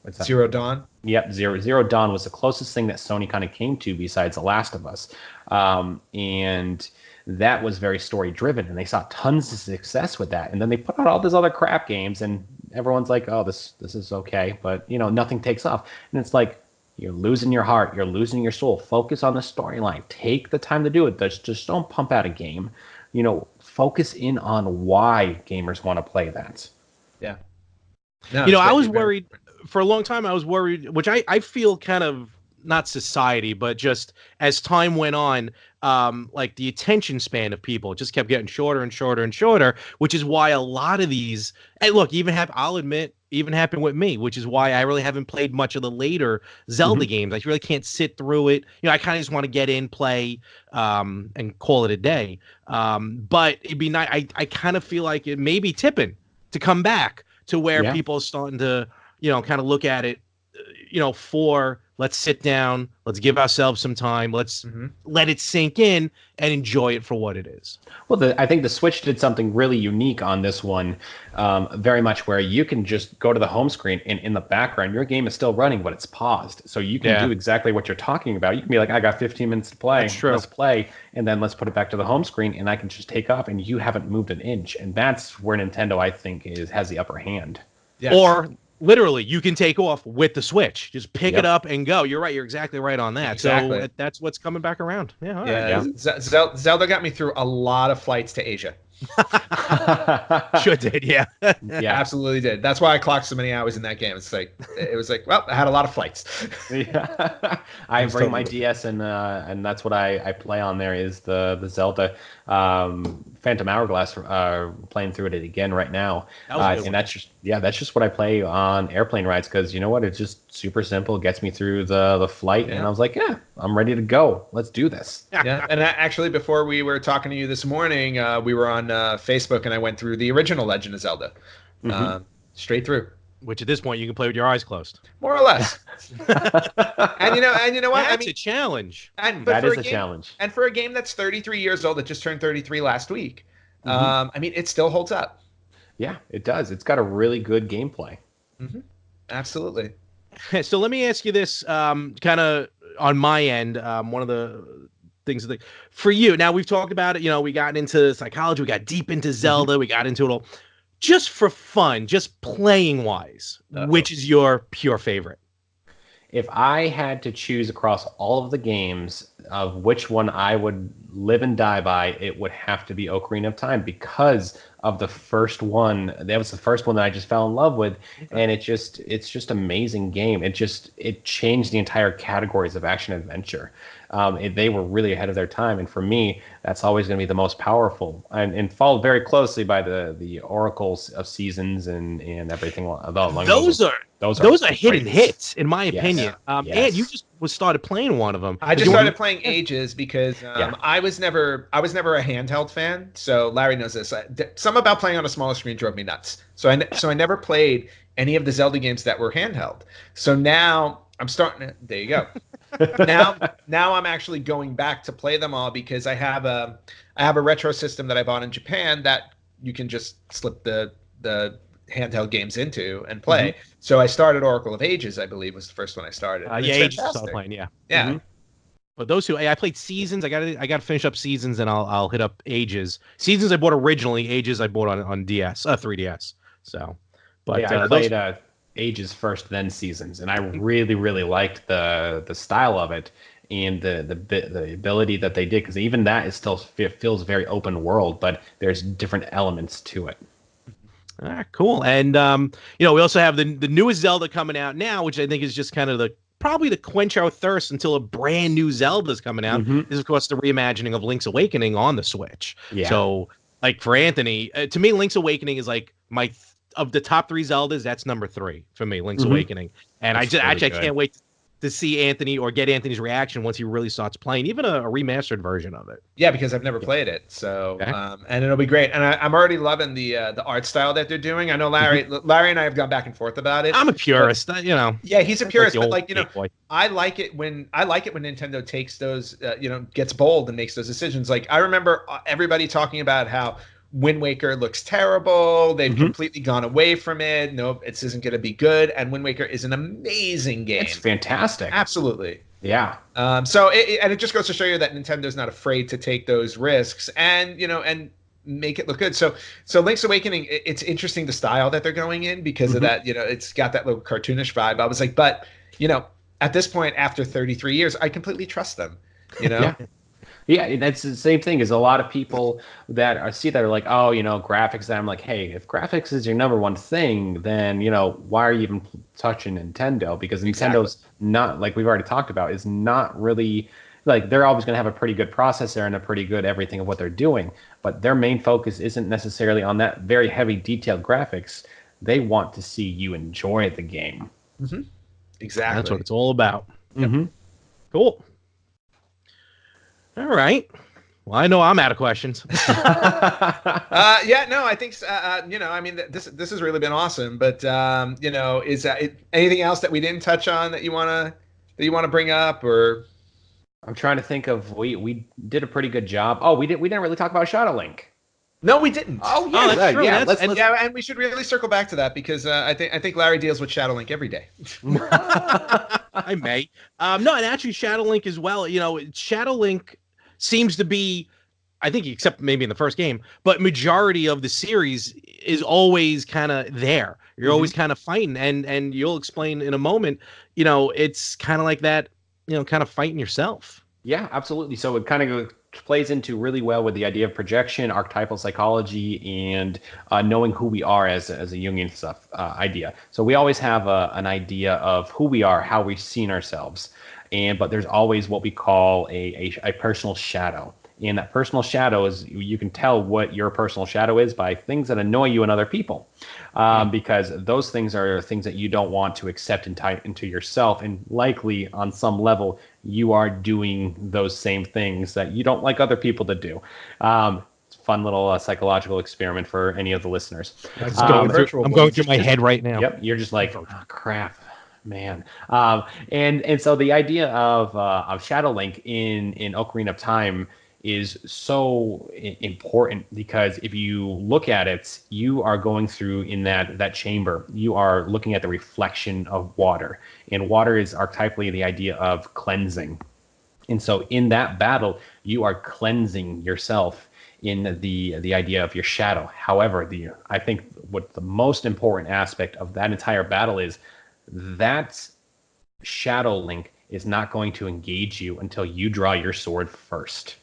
what's that? Zero Dawn. Yep, Zero Dawn was the closest thing that Sony kind of came to besides The Last of Us, and that was very story driven, and they saw tons of success with that. And then they put out all these other crap games, and everyone's like, "Oh, this is okay," but nothing takes off. And it's like, you're losing your heart, you're losing your soul. Focus on the storyline. Take the time to do it. Just don't pump out a game. Focus in on why gamers want to play that. Yeah. No, I was worried for a long time. I was worried, which I feel kind of not society, but just as time went on, like the attention span of people just kept getting shorter and shorter and shorter, which is why a lot of these, and look, I'll admit, even happened with me, which is why I really haven't played much of the later Zelda games. I really can't sit through it. I kind of just want to get in, play, and call it a day. But it'd be nice. I kind of feel like it may be tipping to come back to where people are starting to, kind of look at it, for let's sit down, let's give ourselves some time, let's let it sink in and enjoy it for what it is. Well, I think the Switch did something really unique on this one, very much where you can just go to the home screen and in the background, your game is still running, but it's paused. So you can do exactly what you're talking about. You can be like, I got 15 minutes to play. That's true. Let's play. And then let's put it back to the home screen and I can just take off and you haven't moved an inch. And that's where Nintendo, I think, has the upper hand. Yes. Or literally, you can take off with the Switch. Just pick it up and go. You're right. You're exactly right on that. Exactly. So that's what's coming back around. Yeah. All right. Zelda got me through a lot of flights to Asia. Sure did. Yeah. Yeah, absolutely did. That's why I clocked so many hours in that game. It was like, well, I had a lot of flights. Yeah. I bring my DS and that's what I play on there is the Zelda Phantom Hourglass, playing through it again right now. And that's just what I play on airplane rides because you know what? It's just super simple. It gets me through the flight, and I was like, yeah, I'm ready to go. Let's do this. Yeah, and actually, before we were talking to you this morning, we were on Facebook, and I went through the original Legend of Zelda, straight through. Which at this point you can play with your eyes closed, more or less. and you know what? That's a challenge. That is a challenge. And for a game that's 33 years old, that just turned 33 last week, I mean, it still holds up. Yeah, it does. It's got a really good gameplay. Absolutely. So let me ask you this, kind of on my end, one of the things that for you. Now we've talked about it. We got into psychology, we got deep into Zelda, we got into it all. Just for fun, just playing wise, which is your pure favorite? If I had to choose across all of the games of which one I would live and die by, it would have to be Ocarina of Time because of the first one. That was the first one that I just fell in love with, and it's just amazing game. It changed the entire categories of action adventure. They were really ahead of their time, and for me, that's always going to be the most powerful, and followed very closely by the oracles of seasons and everything along those are hidden hits, in my opinion. And you just started playing one of them. I just started playing Ages because I was never a handheld fan. So Larry knows this. Something about playing on a smaller screen drove me nuts. So I never played any of the Zelda games that were handheld. So now I'm starting to. There you go. now I'm actually going back to play them all because I have a retro system that I bought in Japan that you can just slip the handheld games into and play. So I started Oracle of Ages, I believe was the first one I started. Ages I started playing, yeah. But those two, I played Seasons. I got to finish up Seasons, and I'll hit up Ages. Seasons I bought originally. Ages I bought on DS, 3DS. So, but I played Ages first, then Seasons, and I really, really liked the style of it and the ability that they did because even that is still feels very open world, but there's different elements to it. Cool. And we also have the newest Zelda coming out now, which I think is just kind of probably to quench our thirst until a brand new Zelda's coming out. Is of course the reimagining of Link's Awakening on the Switch. Yeah. So like for Anthony, to me, Link's Awakening is like of the top 3 Zeldas, that's number 3 for me, Link's Awakening. And I can't wait to see Anthony or get Anthony's reaction once he really starts playing, even a remastered version of it. Yeah, because I've never played it, so and it'll be great. And I'm already loving the art style that they're doing. I know Larry and I have gone back and forth about it. I'm a purist, Yeah, he's a purist, but I like it when Nintendo takes those, gets bold and makes those decisions. Like I remember everybody talking about how Wind Waker looks terrible. They've completely gone away from it. Nope, it isn't going to be good. And Wind Waker is an amazing game. It's fantastic. Absolutely. Yeah. So it just goes to show you that Nintendo's not afraid to take those risks and, and make it look good. So Link's Awakening, it's interesting the style that they're going in because of that, it's got that little cartoonish vibe. I was like, but, at this point, after 33 years, I completely trust them, Yeah. Yeah, that's the same thing as a lot of people that see that are like, oh, graphics. And I'm like, hey, if graphics is your number one thing, then, why are you even touching Nintendo? Because Nintendo's not, like we've already talked about, is not really, like, they're always going to have a pretty good processor and a pretty good everything of what they're doing. But their main focus isn't necessarily on that very heavy detailed graphics. They want to see you enjoy the game. Mm-hmm. Exactly. That's what it's all about. Mm-hmm. Cool. All right. Well, I know I'm out of questions. Yeah, no, I think, I mean, this has really been awesome. But, is anything else that we didn't touch on that you want to bring up, or? I'm trying to think of, we did a pretty good job. Oh, we didn't really talk about Shadow Link. No, we didn't. Oh, yeah, that's true. Yeah, and we should really circle back to that because I think Larry deals with Shadow Link every day. I may. No, and actually Shadow Link as well. Shadow Link seems to be, I think, except maybe in the first game, but majority of the series is always kind of there. You're always kind of fighting, and you'll explain in a moment. It's kind of like that. Kind of fighting yourself. Yeah, absolutely. So it kind of plays into really well with the idea of projection, archetypal psychology, and knowing who we are as a Jungian stuff idea. So we always have an idea of who we are, how we've seen ourselves, but there's always what we call a personal shadow. And that personal shadow is, you can tell what your personal shadow is by things that annoy you in other people, because those things are things that you don't want to accept into yourself, and likely on some level you are doing those same things that you don't like other people to do. It's a fun little psychological experiment for any of the listeners. I'm going through my head right now. Yep, you're just like, oh, crap. Man, and so the idea of Shadow Link in Ocarina of Time is so important, because if you look at it, you are going through in that chamber, you are looking at the reflection of water, and water is archetypally the idea of cleansing. And so in that battle, you are cleansing yourself in the idea of your shadow. However, I think what the most important aspect of that entire battle is that Shadow Link is not going to engage you until you draw your sword first.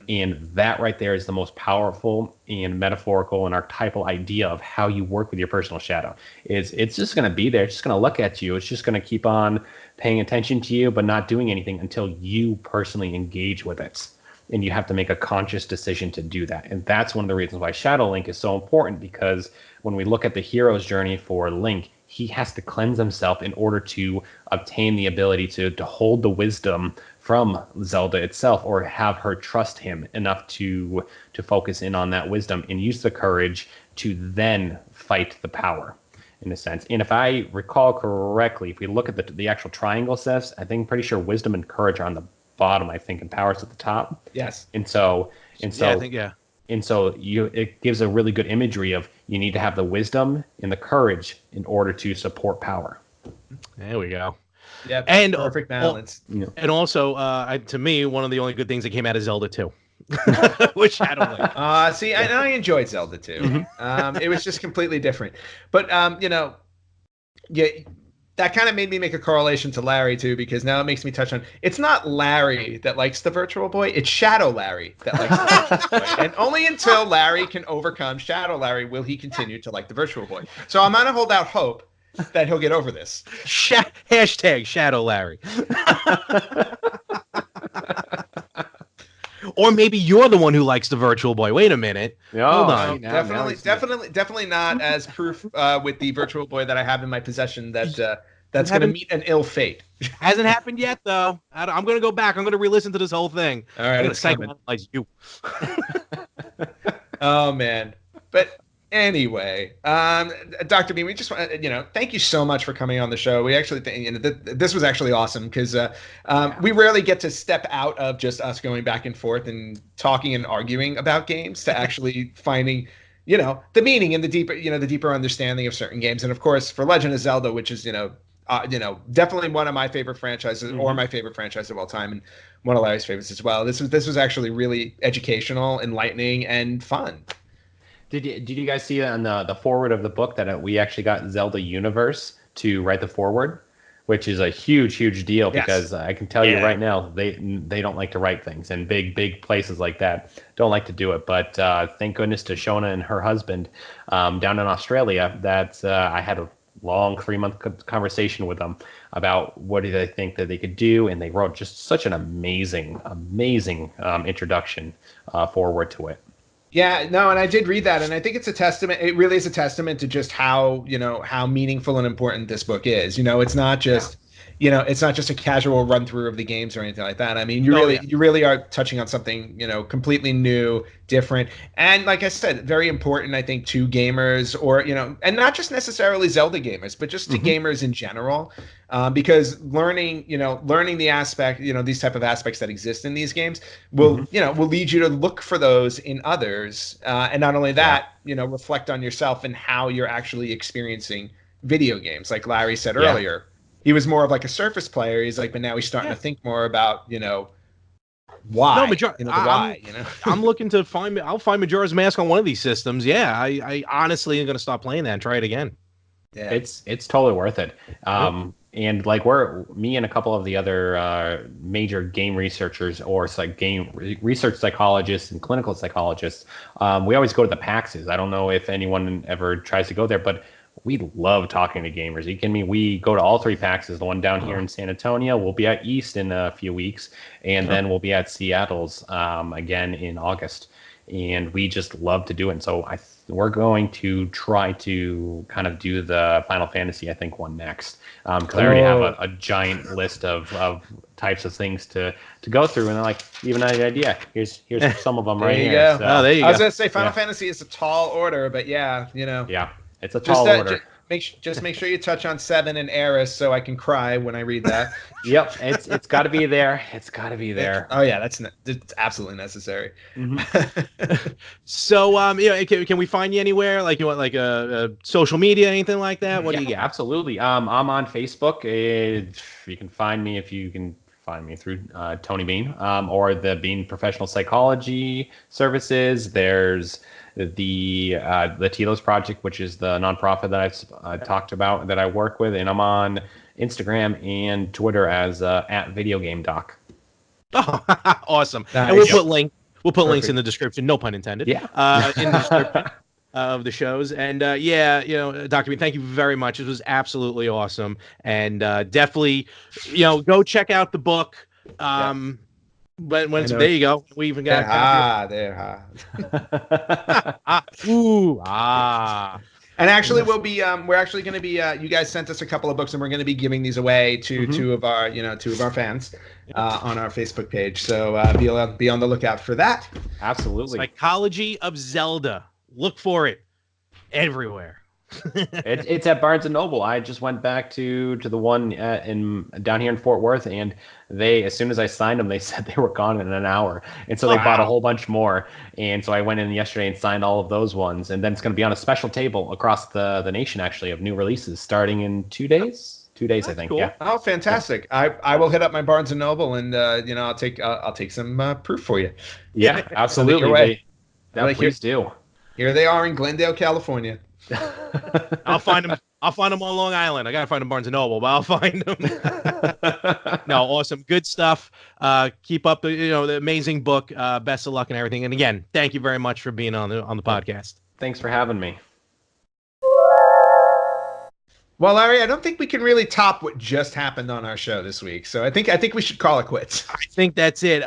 And that right there is the most powerful and metaphorical and archetypal idea of how you work with your personal shadow. It's just going to be there. It's just going to look at you. It's just going to keep on paying attention to you, but not doing anything until you personally engage with it. And you have to make a conscious decision to do that. And that's one of the reasons why Shadow Link is so important, because when we look at the hero's journey for Link, he has to cleanse himself in order to obtain the ability to hold the wisdom from Zelda itself, or have her trust him enough to focus in on that wisdom and use the courage to then fight the power, in a sense. And if I recall correctly, if we look at the actual triangle sets, I think pretty sure wisdom and courage are on the bottom, I think, and power's at the top. Yes. And so I think, yeah. And so it gives a really good imagery of, you need to have the wisdom and the courage in order to support power. There we go. Yeah, and perfect balance. And also, to me, one of the only good things that came out of Zelda 2 was Shadow Link. See, and I enjoyed Zelda 2. It was just completely different. But, yeah, that kind of made me make a correlation to Larry, too, because now it makes me touch on, it's not Larry that likes the Virtual Boy, it's Shadow Larry that likes the Virtual Boy. And only until Larry can overcome Shadow Larry will he continue to like the Virtual Boy. So I'm going to hold out hope that he'll get over this. Hashtag Shadow Larry. Or maybe you're the one who likes the Virtual Boy. Wait a minute. Hold on. Definitely not as proof with the Virtual Boy that I have in my possession that's going to meet an ill fate. Hasn't happened yet, though. I'm going to go back. I'm going to re-listen to this whole thing. All right, I'm going to psychoanalyze you. Oh man, but Anyway, Dr. Bean, we just want thank you so much for coming on the show. We actually think this was actually awesome because we rarely get to step out of just us going back and forth and talking and arguing about games to actually finding the meaning and the deeper understanding of certain games. And of course, for Legend of Zelda, which is definitely one of my favorite franchises or my favorite franchise of all time, and one of Larry's favorites as well. This was actually really educational, enlightening, and fun. Did you guys see on the forward of the book that we actually got Zelda Universe to write the forward, which is a huge deal because I can tell you right now they don't like to write things, and big places like that don't like to do it. But thank goodness to Shona and her husband down in Australia that I had a long 3-month conversation with them about what do they think that they could do, and they wrote just such an amazing introduction forward to it. Yeah, no, and I did read that, and I think it's a testament. It really is a testament to just how meaningful and important this book is. It's not just it's not just a casual run through of the games or anything like that. I mean, you really are touching on something completely new, different, and like I said, very important. I think to gamers, or and not just necessarily Zelda gamers, but just to gamers in general, because learning the aspect, these type of aspects that exist in these games will lead you to look for those in others, and not only that, reflect on yourself and how you're actually experiencing video games. Like Larry said earlier. He was more of like a surface player. He's like, but now he's starting to think more about, why. No, why. I'm looking to I'll find Majora's Mask on one of these systems. Yeah, I honestly am going to stop playing that and try it again. Yeah, it's totally worth it. And like me and a couple of the other major game researchers or game research psychologists and clinical psychologists, we always go to the PAXs. I don't know if anyone ever tries to go there, but we love talking to gamers. You kidding me? We go to all 3 PAXs. The one down here in San Antonio. We'll be at East in a few weeks, and then we'll be at Seattle's again in August. And we just love to do it. And so we're going to try to kind of do the Final Fantasy, I think, one next, because I already have a giant list of types of things to go through. And they're like, even an idea. Here's some of them right here. There you go. So, there you go. I was going to say Final Fantasy is a tall order, but yeah. It's a tall order. Just make sure you touch on 7 and Eris so I can cry when I read that. Yep, it's got to be there. It's got to be there. Oh yeah, it's absolutely necessary. So can we find you anywhere? Like you want like a social media, anything like that? What do you get? Absolutely. I'm on Facebook. You can find me through Tony Bean or the Bean Professional Psychology Services. There's the Telos Project, which is the nonprofit that I've talked about that I work with, and I'm on Instagram and Twitter as @videogamedoc. Oh, awesome! Nice. And we'll put links in the description. No pun intended. Yeah. In the description of the shows, and Dr. Bean, thank you very much. It was absolutely awesome, and definitely, go check out the book. When there you go. We even got And actually, we're actually going to be. You guys sent us a couple of books, and we're going to be giving these away to two of our fans on our Facebook page. So be on the lookout for that. Absolutely. Psychology of Zelda. Look for it everywhere. It's at Barnes and Noble. I just went back to the one down here in Fort Worth, and as soon as I signed them, they said they were gone in an hour, and so they bought a whole bunch more. And so I went in yesterday and signed all of those ones, and then it's going to be on a special table across the nation, actually, of new releases starting in 2 days. 2 days, I think. Cool. Yeah. Oh, fantastic! Yeah. I will hit up my Barnes and Noble, and I'll take some proof for you. Yeah, absolutely. Please do. Here they are in Glendale, California. I'll find them on Long Island. I gotta find them Barnes and Noble, but I'll find them. No, awesome, good stuff. Keep up the amazing book. Best of luck and everything. And again, thank you very much for being on the podcast. Thanks for having me. Well, Larry, I don't think we can really top what just happened on our show this week. So I think we should call it quits. I think that's it.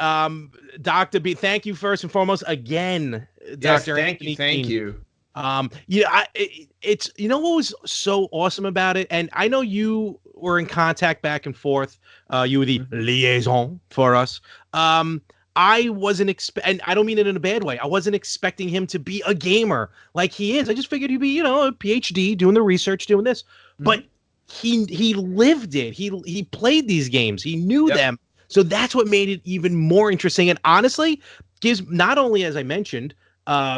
Dr. B, thank you first and foremost again. Yes, Dr. thank you. It's what was so awesome about it, and I know you were in contact back and forth. You were the liaison for us. I wasn't and I don't mean it in a bad way. I wasn't expecting him to be a gamer like he is. I just figured he'd be, a PhD, doing the research, doing this. Mm-hmm. But he lived it. He played these games. He knew them. So that's what made it even more interesting. And honestly, gives not only, as I mentioned,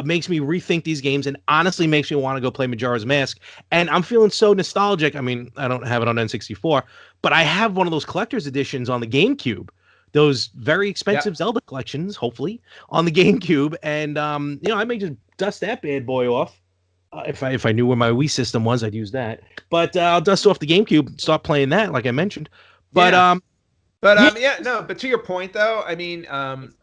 makes me rethink these games, and honestly makes me want to go play Majora's Mask. And I'm feeling so nostalgic. I mean, I don't have it on N64, but I have one of those collector's editions on the GameCube. Those very expensive Zelda collections, hopefully, on the GameCube. And I may just dust that bad boy off. If I knew where my Wii system was, I'd use that. But I'll dust off the GameCube, start playing that, like I mentioned. But But to your point, though, I mean,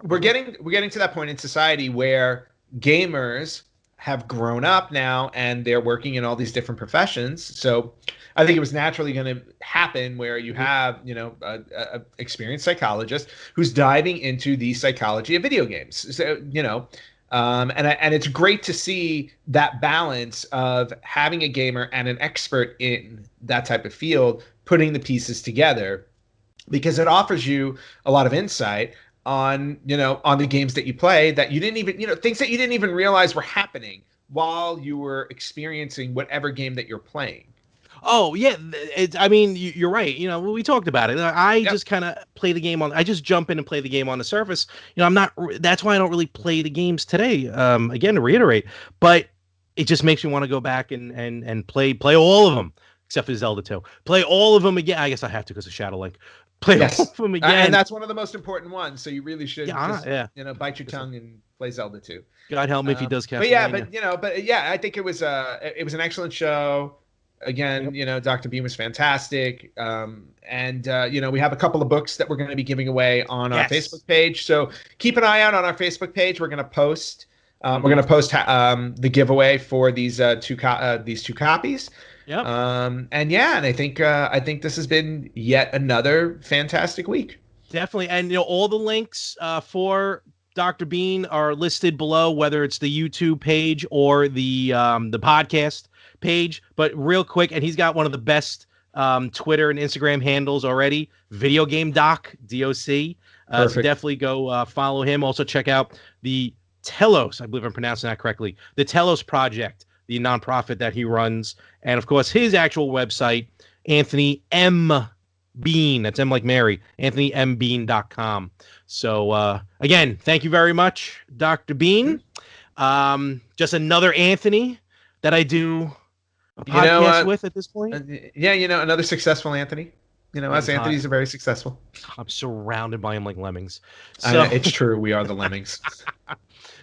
we're getting to that point in society where gamers have grown up now and they're working in all these different professions. So I think it was naturally going to happen where you have, a experienced psychologist who's diving into the psychology of video games. So, and it's great to see that balance of having a gamer and an expert in that type of field, putting the pieces together, because it offers you a lot of insight on the games that you play that you didn't even, things that you didn't even realize were happening while you were experiencing whatever game that you're playing. Oh yeah, you're right. We talked about it. I just kind of play the game I just jump in and play the game on the surface. That's why I don't really play the games today. Again, to reiterate, but it just makes me want to go back and play all of them, except for Zelda 2. Play all of them again. I guess I have to because of Shadow Link. Play all of them again. And that's one of the most important ones. So you really should bite your tongue and play Zelda 2. God help me if he does Castlevania. But I think it was an excellent show. Again, Dr. Beam was fantastic. And we have a couple of books that we're going to be giving away on our Facebook page. So keep an eye out on our Facebook page. We're going to post the giveaway for these two copies. Yep. And I think this has been yet another fantastic week. Definitely. And all the links for Dr. Bean are listed below, whether it's the YouTube page or the podcast page. But real quick, and he's got one of the best Twitter and Instagram handles already, Video Game Doc, DOC. So definitely go follow him. Also check out the Telos, I believe I'm pronouncing that correctly, the Telos Project, the nonprofit that he runs. And of course, his actual website, Anthony M. Bean, that's M like Mary, AnthonyMBean.com. So again, thank you very much, Dr. Bean. Just another Anthony that I do a podcast with at this point. Another successful Anthony. Us Anthony's are very successful. I'm surrounded by them like lemmings. So it's true. We are the lemmings.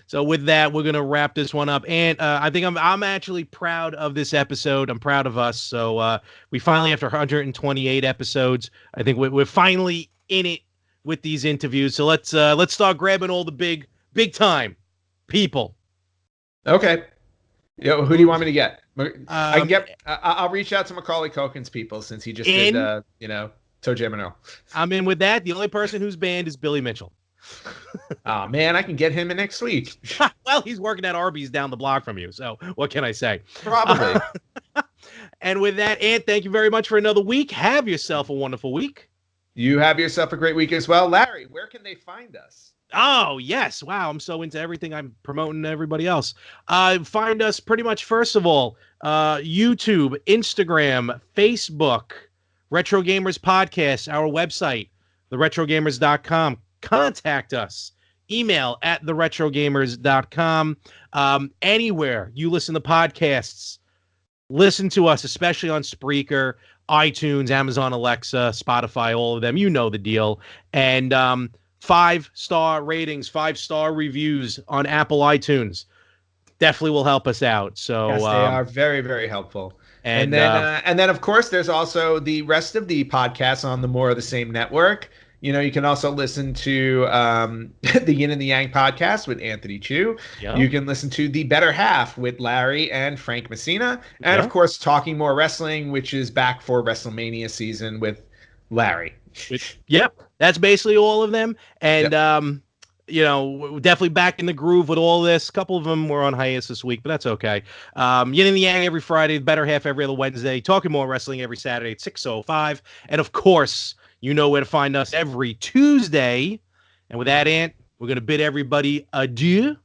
So with that, we're gonna wrap this one up, and I think I'm actually proud of this episode. I'm proud of us. So we finally, after 128 episodes, I think we're finally in it with these interviews. So let's start grabbing all the big time people. Okay. Who do you want me to get? I can get. I'll reach out to Macaulay Culkin's people since he just did. Toe Jam and Earl. I'm in with that. The only person who's banned is Billy Mitchell. Oh man, I can get him in next week. Well, he's working at Arby's down the block from you, so what can I say? Probably. And with that, Ant, thank you very much for another week. Have yourself a wonderful week. You have yourself a great week as well. Larry, where can they find us? Oh, yes. Wow, I'm so into everything I'm promoting to everybody else. Find us pretty much, first of all, YouTube, Instagram, Facebook, Retro Gamers Podcast, our website, theretrogamers.com. Contact us. Email at theretrogamers.com. Anywhere you listen to podcasts, listen to us, especially on Spreaker, iTunes, Amazon Alexa, Spotify, all of them. You know the deal. And 5-star ratings, 5-star reviews on Apple iTunes definitely will help us out. So yes, they are very, very helpful. And then of course, there's also the rest of the podcasts on the More of the Same network. You can also listen to the Yin and the Yang podcast with Anthony Chu. Yep. You can listen to The Better Half with Larry and Frank Messina. And, of course, Talking More Wrestling, which is back for WrestleMania season with Larry. Yep. That's basically all of them. And, definitely back in the groove with all this. A couple of them were on hiatus this week, but that's okay. Yin and the Yang every Friday, The Better Half every other Wednesday, Talking More Wrestling every Saturday at 6:05. And, of course, you know where to find us every Tuesday. And with that, Ant, We're going to bid everybody adieu.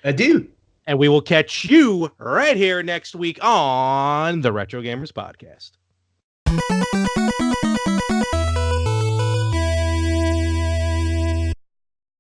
Adieu. And we will catch you right here next week on the Retro Gamers Podcast.